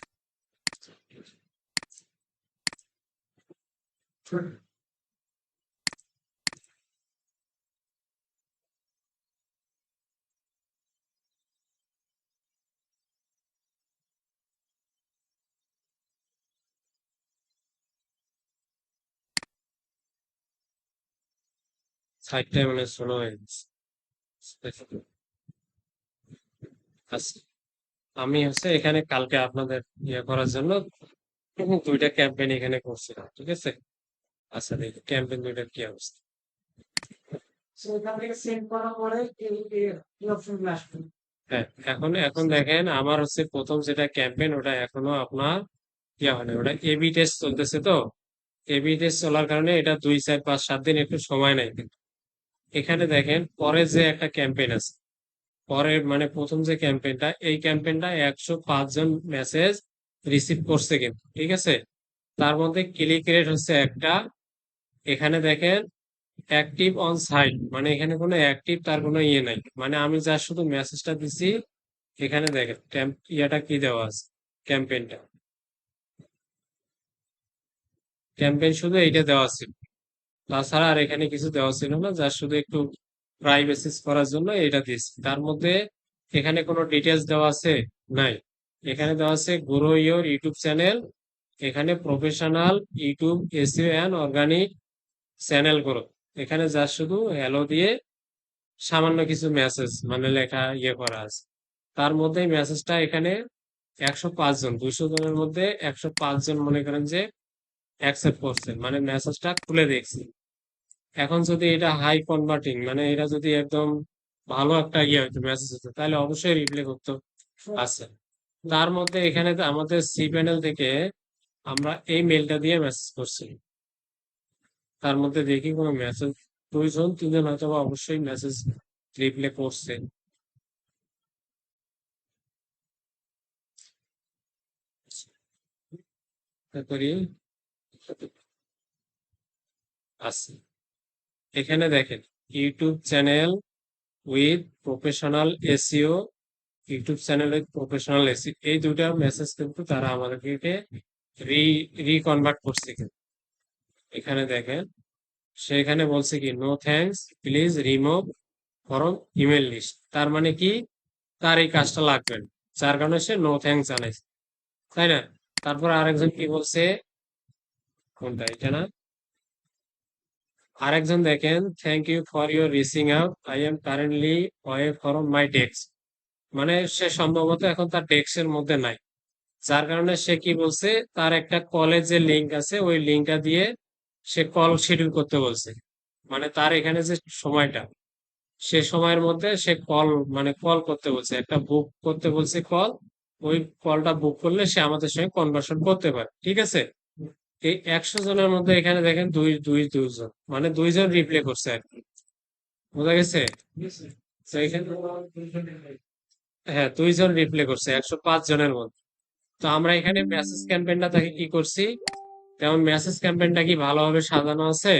সাইডটাই মানে শোনা হয়ে গেছে। আচ্ছা, আমি এখানে কালকে আপনাদের ইয়ে করার জন্য দুইটা ক্যাম্পেইন এখানে করছিলাম, ঠিক আছে? আচ্ছা, দেখি ক্যাম্পেইন দুইটার কি অবস্থা। সো এখান থেকে সেন্ড করার পরে এই অপশনগুলো আসবে। হ্যাঁ, এখন দেখেন আমার প্রথম যেটা ক্যাম্পেইন ওটা এখনো আপনার ইয়া হয় না, ওটা এবি টেস্ট চলতেছে। তো এবি টেস্ট চলার কারণে এটা 2 4 5 7 দিন একটু সময় নেয়। কিন্তু এখানে দেখেন পরে যে একটা ক্যাম্পেইন আছে, পরের মানে প্রথম যে ক্যাম্পেইনটা, এই ক্যাম্পেইনটা 105 জন মেসেজ রিসিভ করছে কিন্তু, ঠিক আছে? তার মধ্যে ক্লিক রেট একটা। এখানে দেখেন অ্যাক্টিভ অন সাইট, মানে এখানে কোনো অ্যাক্টিভ তার কোনো ইয়ে নাই, মানে আমি যা শুধু মেসেজটা দিছি। এখানে দেখেন ইয়াটা কি দেওয়া আছে, ক্যাম্পেইনটা, ক্যাম্পেইন শুধু এইটা দেওয়া ছিল। তাছাড়া আর এখানে কিছু দেওয়া ছিল না, যা শুধু একটু প্রাইভেসি করার জন্য এটা দিয়েছি। তার মধ্যে এখানে কোনো ডিটেলস দেওয়া আছে নাই। এখানে দেওয়া আছে গ্রো ইওর ইউটিউব চ্যানেল, এখানে professional YouTube SEO and organic channel grow. এখানে যা শুধু হ্যালো দিয়ে সামান্য কিছু মেসেজ মানে লেখা ইয়ে করা আছে। তার মধ্যে মেসেজটা এখানে 105 জন, 200 জনের মধ্যে 105 জন মনে করেন যে অ্যাকসেপ্ট করছে, মানে মেসেজটা খুলে দেখছি। এখন যদি এটা হাই কনভার্টিং, মানে এটা যদি একদম ভালো একটা ইয়ে হতো, মেসেজ হতো, তাহলে অবশ্যই রিপ্লাই করতো। আচ্ছা, তার মধ্যে এখানে তো আমাদের সি প্যানেল থেকে আমরা এই মেলটা দিয়ে মেসেজ করছি। তার মধ্যে দেখি কোনো মেসেজ, 2 জন 3 জন হয়তো বা অবশ্যই মেসেজ রিপ্লাই করছে। তারপরে আছে এখানে দেখেন YouTube channel with professional SEO, YouTube channel with professional SEO, এই দুটা মেসেজ কিন্তু তারা আমাদেরকে রিকনভার্ট করছে। কিন্তু এখানে দেখেন সেখানে বলছে কি, no thanks, please remove from email list. তার মানে কি, তার এই কাজটা লাগবে না, যার কারণে সে নো থ্যাঙ্কস জানাইছে, তাই না? তারপর আরেকজন কি বলছে, কোনটা এটা না, আরেকজন দেখেন, thank you for your reaching out, I am currently away from my desk. মানে সে সম্ভবত এখন তার ডেস্কের মধ্যে নাই, যার কারণে সে কি বলছে, তার একটা কলেজের লিঙ্ক আছে, ওই লিঙ্কটা দিয়ে সে কল শিডিউল করতে বলছে। মানে তার এখানে যে সময়টা, সে সময়ের মধ্যে সে কল মানে কল করতে বলছে, একটা বুক করতে বলছে কল। ওই কলটা বুক করলে সে আমাদের সঙ্গে কনভার্সন করতে পারে, ঠিক আছে? এই 100 জনের মধ্যে এখানে দেখেন দুইজন, মানে 2 জন রিপ্লাই করছে আর কি। বোঝা গেছে? তো এখানে হ্যাঁ, 2 জন রিপ্লাই করছে 105 জনের মধ্যে। তো আমরা এখানে মেসেজ ক্যাম্পেইনটা থেকে কি করছি, যেমন মেসেজ ক্যাম্পেইনটা কি ভালোভাবে সাজানো আছে?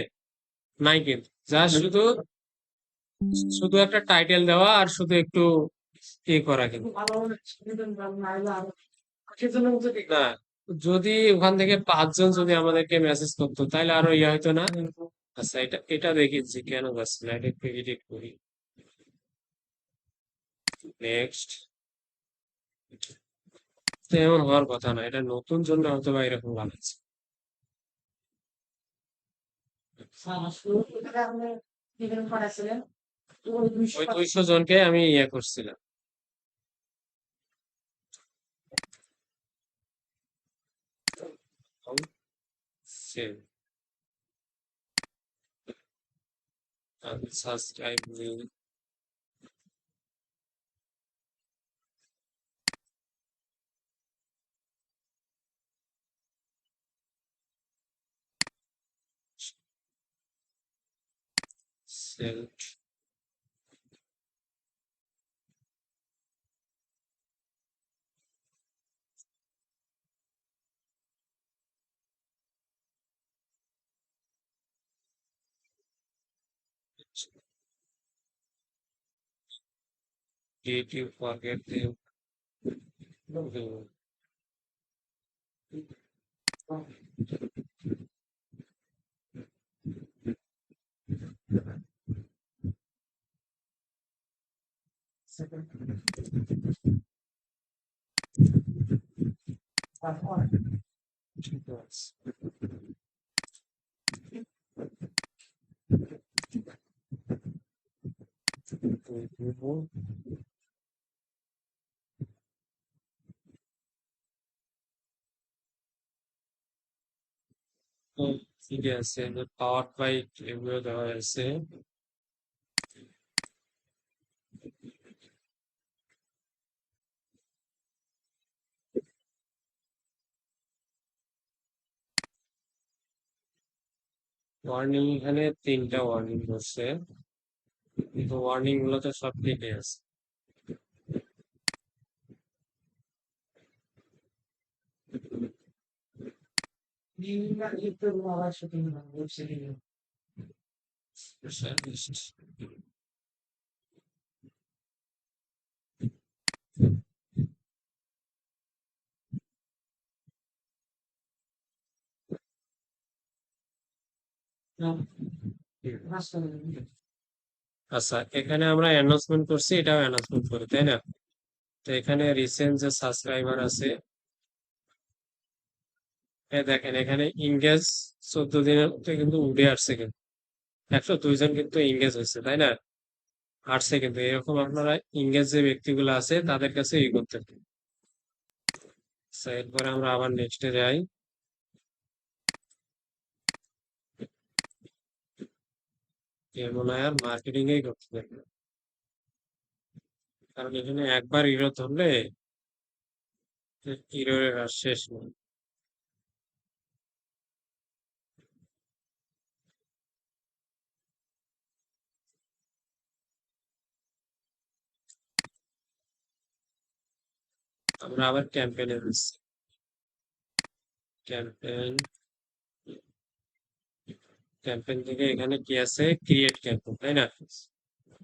নাই কিন্তু, যা শুধু শুধু একটা টাইটেল দেওয়া আর শুধু একটু করা কিন্তু। ভালোভাবে নাইলে আরো সেজনের মধ্যে না, যদি ওখান থেকে 5 জন যদি আমাদেরকে মেসেজ করতো তাহলে আরো ইয়ে হয়তো না। আচ্ছা, এটা এটা দেখেছি কেন যাচ্ছে না, এটা একটু এডিট করি। নেক্সট, তো এমন হওয়ার কথা না, এটা নতুন জন্য হয়তো বা এরকম বানাচ্ছে। শুরু থেকে আপনি ইভেন্ট করেছিলেন তো ওই ওই 200 200 জনকে আমি ইয়ে করছিলাম। Save, subscribe, save, did you forget them? Second তারপর ঠিক আছে। ঠিক আছে, পাওয়ার বাইট এগুলো দেওয়া আছে। ওয়ার্নিং এখানে 3টা ওয়ার্নিং করছে, কিন্তু ওয়ার্নিং গুলো তো সব ঠিকই আছে। Listo, no va a ser que no va a ser que no. No, basta. আচ্ছা, এখানে আমরা অ্যানাউন্সমেন্ট করছি, এটাও অ্যানাউন্সমেন্ট করি, তাই না? তো এখানে রিসেন্ট যে সাবস্ক্রাইবার আছে, দেখেন এখানে ইংগেজ 14 দিনের মধ্যে কিন্তু উঠে আসছে, কিন্তু 102 জন কিন্তু ইংগেজ হয়েছে, তাই না? আসছে কিন্তু এরকম আপনারা ইংগেজ যে ব্যক্তিগুলো আছে তাদের কাছে ই করতে পারেন। এরপরে আমরা আবার নেক্সটে যাই। মনে হয় আর মার্কেটিং এই করতে পারবে, কারণ এখানে একবার ইরো ধরলে ইরোর আর শেষ নেই। আমরা আবার ক্যাম্পেইনে যাচ্ছি। ক্যাম্পেইন ক্যাম্পেইন থেকে এখানে কি আছে, ক্রিয়েট ক্যাম্পেইন, তাই না?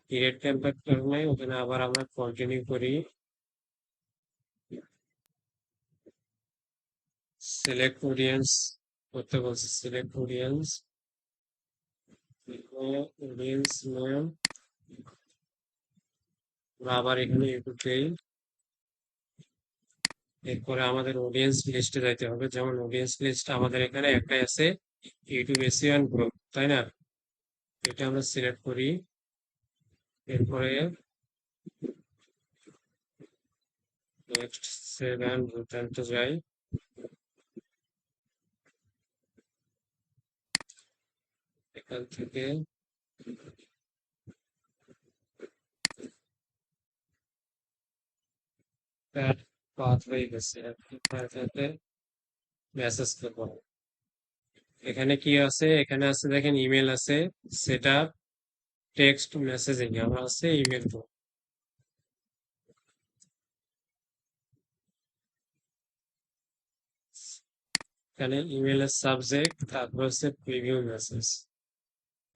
ক্রিয়েট ক্যাম্পেইন করলে ওখানে আবার আমরা কন্টিনিউ করি। সিলেক্ট অডিয়েন্স করতে বলছি, সিলেক্ট অডিয়েন্স, অডিয়েন্স নেম, আবার এখানে ইউটিউব দেই। এরপরে আমাদের অডিয়েন্স লিস্টে যাইতে হবে, যেমন অডিয়েন্স লিস্ট আমাদের এখানে একটাই আছে, ইউটিউব এসিয়ান গ্রুপ, তাই না? এটা আমরা সিলেক্ট করি। এরপরে নেক্সট সেভেন রিটার্নতে যাই। এখান থেকে পাথ হয়ে গেছে, মেসেজ করবো। এখানে কি আছে, এখানে আছে দেখেন ইমেল আছে, সেট আপ টেক্সট মেসেজিং, আমরা আছে ইমেল তো। এখানে ইমেলের সাবজেক্ট, তারপর হচ্ছে প্রিভিউ মেসেজ।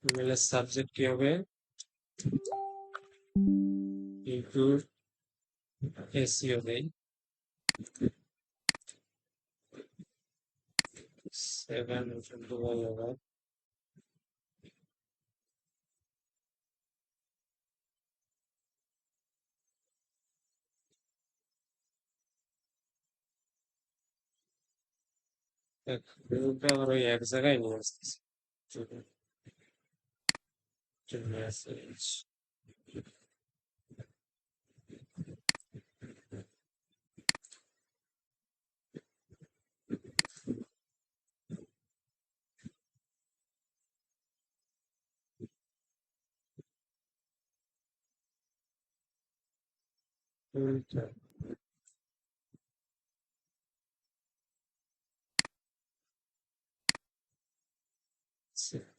ইমেলের সাবজেক্ট কি হবে, ইউটিউব এসইও দেই, 7 গ্রুপটা আবার ওই এক জায়গায় নিয়ে আসতেছে। মেসেজ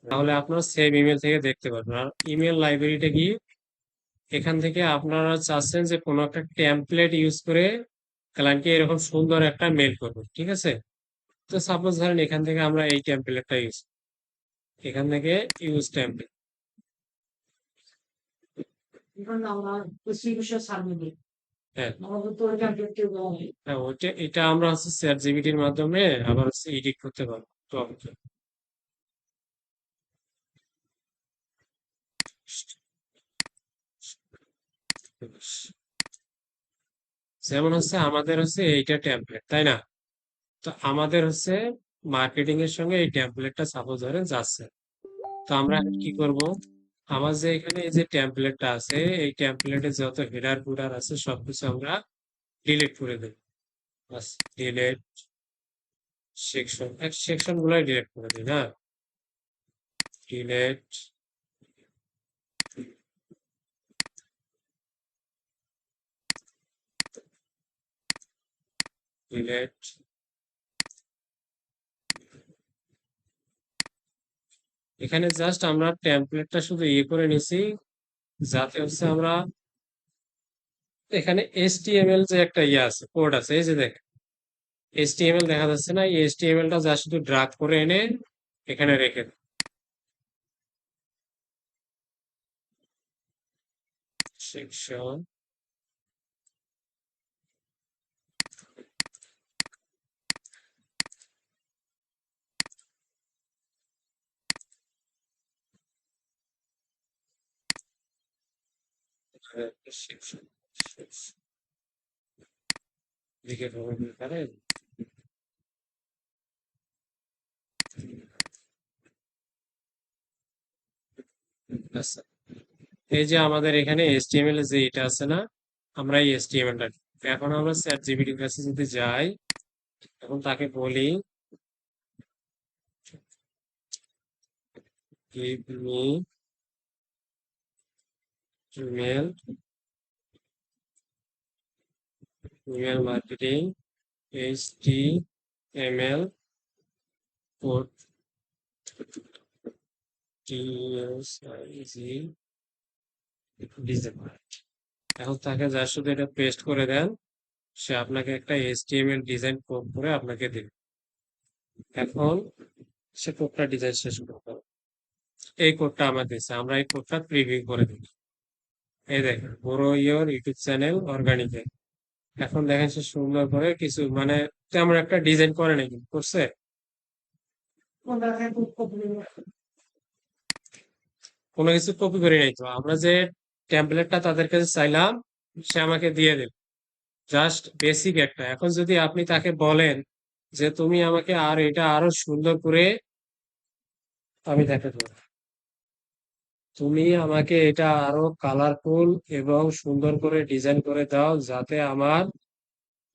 তাহলে আপনারা সেভ ইমেল থেকে দেখতে পারবেন। আর ইমেল লাইব্রেরিটা গিয়ে এখান থেকে আপনারা চাচ্ছেন যে কোনো একটা টেমপ্লেট ইউজ করে ক্লায়েন্টকে এরকম সুন্দর একটা মেল করবো, ঠিক আছে? তো সাপোজ ধরেন এখান থেকে আমরা এই টেমপ্লেটটা ইউজ, এখান থেকে ইউজ টেমপ্লেট, এখন আমরা ডিস্ট্রিবিউশন সার্ভিস হ্যাঁ আমাদের তো এটা দেখতে হবে। হ্যাঁ, ওইটা এটা আমরা হচ্ছে চ্যাট জিপিটির মাধ্যমে আবার হচ্ছে এডিট করতে পারবো তো। যেমন হচ্ছে আমাদের হচ্ছে এইটা টেমপ্লেট, তাই না? তো আমাদের হচ্ছে মার্কেটিং এর সঙ্গে এই টেমপ্লেটটা সাপোজ ধরেন যাচ্ছে। তো আমরা এখন কি করব, আমার যে এখানে এই যে টেমপ্লেটটা আছে, এই টেমপ্লেটে যত হেডার ফুটার আছে সবকিছু আমরা ডিলিট করে দেব। বাস, ডিলিট সেকশন গুলাই ডিলিট করে দিই না, ডিলিট ডিলিট। এখানে জাস্ট আমরা টেমপ্লেটটা শুধু ইয়ে করে নিছি, যাতে হচ্ছে আমরা এখানে HTML যে একটা ইয়ে আছে, কোড আছে, এই যে দেখ HTML দেখা যাচ্ছে না, এই HTML টা যা শুধু ড্রাগ করে এনে এখানে রেখে দেব। সেকশন সেকশন দিকে পারেন। আচ্ছা, এই যে আমাদের এখানে HTML এর যে এটা আছে না, আমরা এই HTML টা এখন আমরা চ্যাট জিপিটির কাছে যদি যাই, এখন তাকে বলি give me email marketing HTML code design. এখন তাকে যা শুধু এটা পেস্ট করে দেন, সে আপনাকে একটা HTML ডিজাইন কোড করে আপনাকে দেবে। এখন সে কোডটা ডিজাইন শেষ করতে হবে। এই কোডটা আমার দিচ্ছে, আমরা এই কোডটা প্রিভিউ করে দিই। এই দেখেন, বড় ইয়োর ইউটিউব চ্যানেল অর্গানিকে। এখন দেখেন সে সুন্দর করে কিছু মানে তেমন একটা ডিজাইন করে নাকি করছে, কোনটা থেকে কপি কোনো কিছু কপি করে নাই। তো আমরা যে টেমপ্লেটটা তাদের কাছে চাইলাম, সে আমাকে দিয়ে দিল জাস্ট বেসিক একটা। এখন যদি আপনি তাকে বলেন যে তুমি আমাকে আর এটা আরো সুন্দর করে, আমি দেখে দেবো, তুমি আমাকে এটা আরো কালারফুল এবং সুন্দর করে ডিজাইন করে দাও, যাতে আমার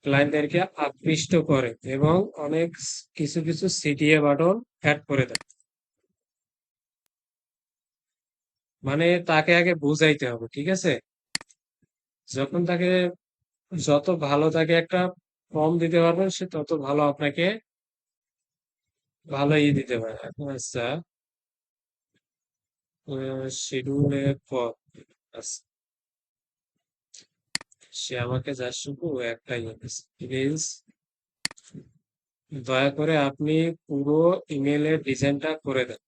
ক্লায়েন্টদেরকে আকৃষ্ট করে এবং অনেক কিছু কিছু সিটিএ বাটন অ্যাড করে দেয়। মানে তাকে আগে বুঝাইতে হবে, ঠিক আছে? যখন তাকে যত ভালো তাকে একটা ফর্ম দিতে পারবেন, সে তত ভালো আপনাকে ভালো দিতে পারে। এখন আচ্ছা, শিডিউলের পর আচ্ছা, সে আমাকে যা শুধু একটাই প্লিজ দয়া করে আপনি পুরো ইমেলের ডিজাইনটা করে দেন।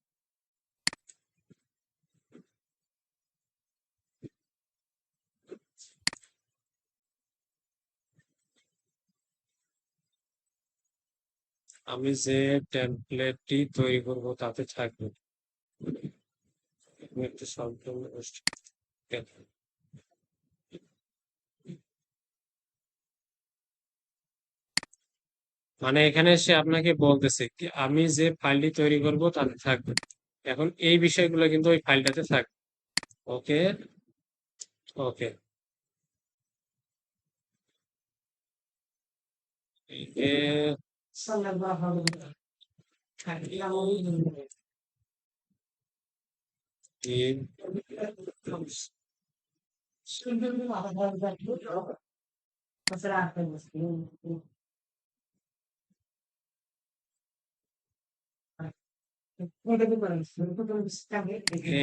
আমি যে টেমপ্লেটটি তৈরি করব তাতে থাকবে একটু সম্পূর্ণ মানে এখানে সে আপনাকে বলতেছে কি আমি যে ফাইলটি তৈরি করব তাতে থাকবে। এখন এই বিষয়গুলো কিন্তু ওই ফাইলটাতে থাকবে। ওকে, ওকে, sallallahu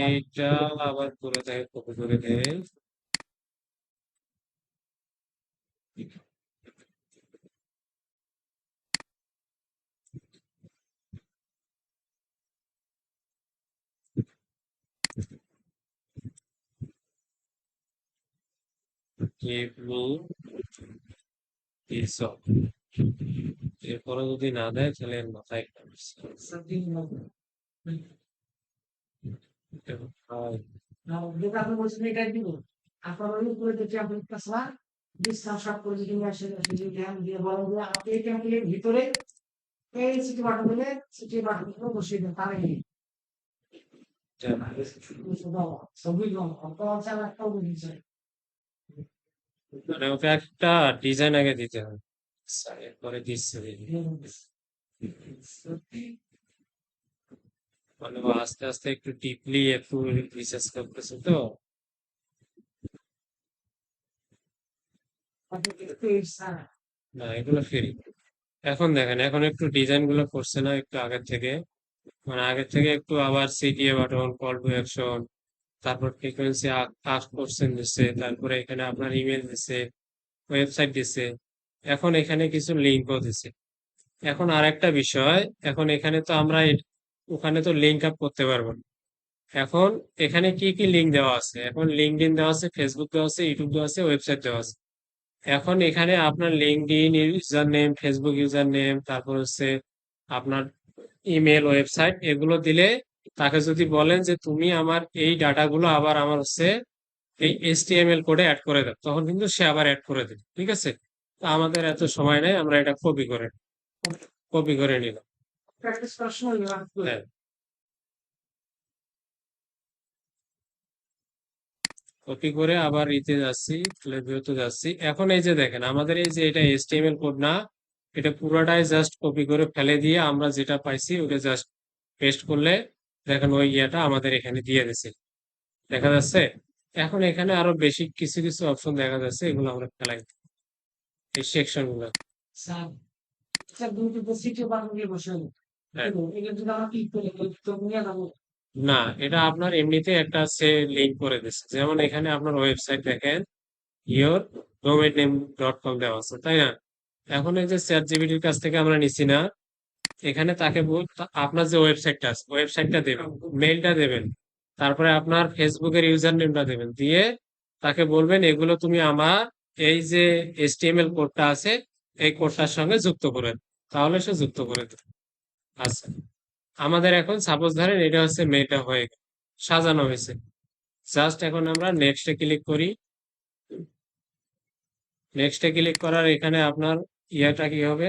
এইটা আবার করে দেয়, কপি করে দেয়। give me piece of, এরপরে যদি না দেয় তাহলে এর মাথায় একটা যেটা আপনি বলছেন এটাই দিব। আপনার ওই উপরে যে টেমপ্লেটটা আছে না, ডিসকাউন্ট সব করে যদি নিয়ে আসেন, যদি ধ্যান দিয়ে বলেন যে আপনি এই টেমপ্লেটের ভিতরে এই সিটি বাটন দিলে সিটি বাটন বসিয়ে দেন, তাহলে ছবি অত আছে আর একটা বুঝছে মানে ওকে একটা ডিজাইন আগে দিতে হবে। আচ্ছা, এরপরে দিচ্ছে দেখি। মানে ও আস্তে আস্তে একটু ডিপলি একটু রিসার্চ করতেছে তো। পেজ ছাড়া না, এগুলো ফ্রি। এখন দেখেন, এখন একটু ডিজাইন গুলো করছে না একটু আগের থেকে, মানে আগের থেকে একটু আবার CTA button, call to action, তারপর ফ্রিকোয়েন্সি আস্ক কোশ্চেন দিচ্ছে, তারপরে এখানে আপনার ইমেল দিচ্ছে, ওয়েবসাইট দিচ্ছে, এখন এখানে কিছু লিঙ্কও দিচ্ছে। এখন আর একটা বিষয়, এখন এখানে তো আমরা ওখানে তো লিঙ্ক আপ করতে পারবো না। এখন এখানে কি কি লিঙ্ক দেওয়া আছে, এখন লিঙ্কডইন দেওয়া আছে, ফেসবুক দেওয়া আছে, ইউটিউব দেওয়া আছে, ওয়েবসাইট দেওয়া আছে। এখন এখানে আপনার LinkedIn user name, Facebook user name, তারপর হচ্ছে আপনার ইমেল, ওয়েবসাইট, এগুলো দিলে তাকে যদি বলেন যে তুমি আমার এই ডাটাগুলো আবার আমার হচ্ছে এই এইচটিএমএল কোডে অ্যাড করে দাও, তখন কিন্তু সে আবার অ্যাড করে দেবে। ঠিক আছে? তো আমাদের এত সময় নেই, আমরা এটা কপি করে নিলাম। প্র্যাকটিস করার সময় হ্যাঁ, কপি করে আবার ইতে যাচ্ছি, ভিউতে যাচ্ছি। এখন এই যে দেখেন, আমাদের এই যে এটা এইচটিএমএল কোড না, এটা পুরোটাই জাস্ট কপি করে ফেলে দিয়ে আমরা যেটা পাইছি ওটা জাস্ট পেস্ট করলে দেখেন ওই ইয়েটা আমাদের এখানে দিয়ে দিছে। দেখা যাচ্ছে? এখন এখানে আরো বেশি কিছু কিছু অপশন দেখা যাচ্ছে, এগুলো আমরা ফেলাই দিই, এই সেকশন গুলো। স্যার স্যার দুটো সিটি বানিয়ে বসে হ্যাঁ, এটা যদি আমরা ক্লিক করি তো নিয়ে যাবো না, এটা আপনার এমনিতে একটা সে লিঙ্ক করে দিচ্ছে। যেমন এখানে আপনার ওয়েবসাইট দেখেন, ইয়োর ডোমেইন নেম .com দেওয়া আছে, তাই না? এখন এই যে চ্যাট জিপিটির কাছ থেকে আমরা নিচ্ছি না, এখানে তাকে আপনার যে ওয়েবসাইটটা আছে ওয়েবসাইটটা দেবেন, মেইলটা দেবেন, তারপরে আপনার ফেসবুকের ইউজার নেমটা দেবেন, দিয়ে তাকে বলবেন এগুলো তুমি আমার এই যে এইচটিএমএল কোডটা আছে এই কোডটার সঙ্গে যুক্ত করে দাও। তাহলে সে যুক্ত করে দেবে। আচ্ছা, আমাদের এখন সাপোজ ধরেন এটা হচ্ছে মেইলটা হয়ে গেল, সাজানো হয়েছে। জাস্ট এখন আমরা নেক্সটে ক্লিক করি। নেক্সটে ক্লিক করার এখানে আপনার ইয়াটা কি হবে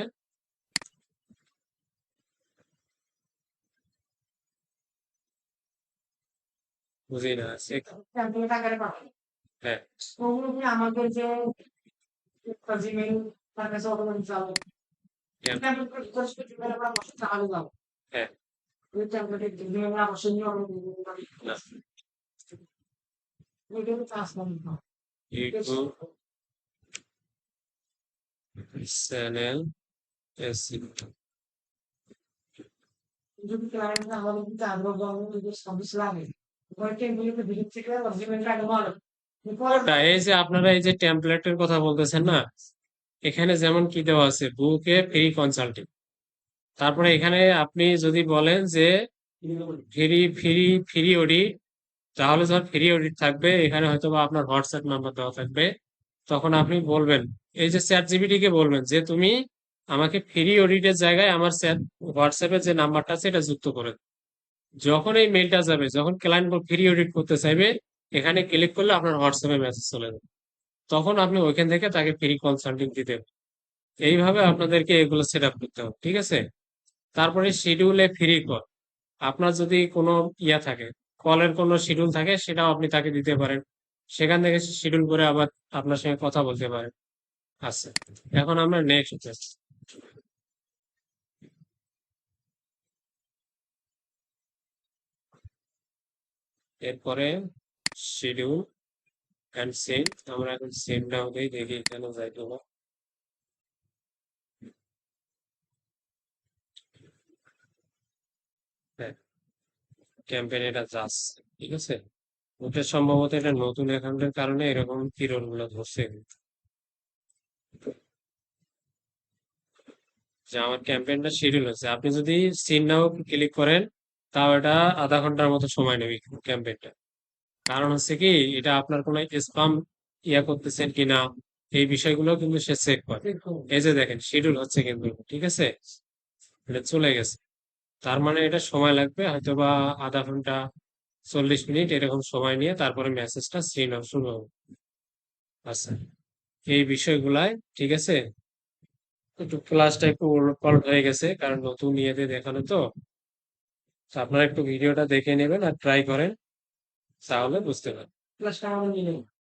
বুঝি না ট্যাম্পলেট আকারে পাবো হ্যাঁ, ওগুলো কি আমাদের যে জিমেইল তার কাছে অটোমেটিক যাবে হ্যাঁ, ট্যাম্পলেট করে করে আমরা বসে চালাতে যাবো হ্যাঁ, ওই ট্যাম্পলেটে জিমেইল আমরা বসে নিয়ে না, ওইটাকে চান্স পাবো না ইউটিউব চ্যানেল এসিও। যদি ক্লায়েন্ট আমাদের কিন্তু আগ্রহ জন্ম যদি সার্ভিস লাগে ওইটা এগুলোকে ভিজিট থেকে জিমেইলটা আগে ভালো ওটা এই যে আপনারা এই যে টেমপ্লেটের কথা বলতেছেন না, এখানে যেমন কি দেওয়া আছে, বুকে ফ্রি কনসাল্টিং। তারপরে এখানে আপনি যদি বলেন যে ফ্রি ফ্রি ফ্রি অডিট, তাহলে যখন ফ্রি অডিট থাকবে এখানে হয়তো বা আপনার হোয়াটসঅ্যাপ নাম্বার দেওয়া থাকবে, তখন আপনি বলবেন এই যে চ্যাট জিপিটি কে বলবেন যে তুমি আমাকে ফ্রি অডিটের জায়গায় আমার চ্যাট হোয়াটসঅ্যাপের যে নাম্বারটা আছে এটা যুক্ত করে দাও। যখন এই মেলটা যাবে, যখন ক্লায়েন্ট ফ্রি অডিট করতে চাইবে, এখানে ক্লিক করলে আপনার হোয়াটসঅ্যাপে মেসেজ চলে যাবে, তখন আপনি ওইখান থেকে তাকে ফ্রি কনসাল্টিং দিতে হবে। এইভাবে আপনাদেরকে এগুলো সেট আপ করতে হবে। ঠিক আছে? তারপরে শিডিউলে ফ্রি কল, আপনার যদি কোনো ইয়া থাকে, কলের কোনো শিডিউল থাকে, সেটাও আপনি তাকে দিতে পারেন। সেখান থেকে শিডিউল করে আবার আপনার সঙ্গে কথা বলতে পারেন। আচ্ছা, এখন আমরা নেক্সট, এরপরে শিডিউল অ্যান্ড সেন্ড। আমরা এখন সেন্ড নাও দিই, দেখি কেন যাই কিনা। হ্যাঁ, ক্যাম্পেইন এটা যাচ্ছে। ঠিক আছে? ওটা সম্ভবত এটা নতুন অ্যাকাউন্টের কারণে এরকম এরর গুলো ধরছে, যে আমার ক্যাম্পেইনটা শিডিউল হচ্ছে। আপনি যদি সিন নাও ক্লিক করেন, তাও এটা আধা ঘন্টার মতো সময় নেবে ক্যাম্পেইনটা। কারণ হচ্ছে কি, এটা আপনার কোনো স্পাম ইয়া করতেছেন কিনা, এই বিষয়গুলো কিন্তু সে চেক করে। এই যে দেখেন শিডিউল হচ্ছে কিন্তু, ঠিক আছে, এটা চলে গেছে। তার মানে এটা সময় লাগবে হয়তো বা আধা ঘন্টা, 40 মিনিট এরকম সময় নিয়ে তারপরে মেসেজটা সিন শুরু হবে। আচ্ছা, এই বিষয়গুলাই, ঠিক আছে। একটু ক্লাসটা একটু উলটপালট হয়ে গেছে কারণ নতুন ইয়েতে দেখানো তো। তো আপনারা একটু ভিডিওটা দেখে নেবেন আর ট্রাই করেন, তাহলে বুঝতে পারবেন। ক্লাসটা আমাদের নিয়ে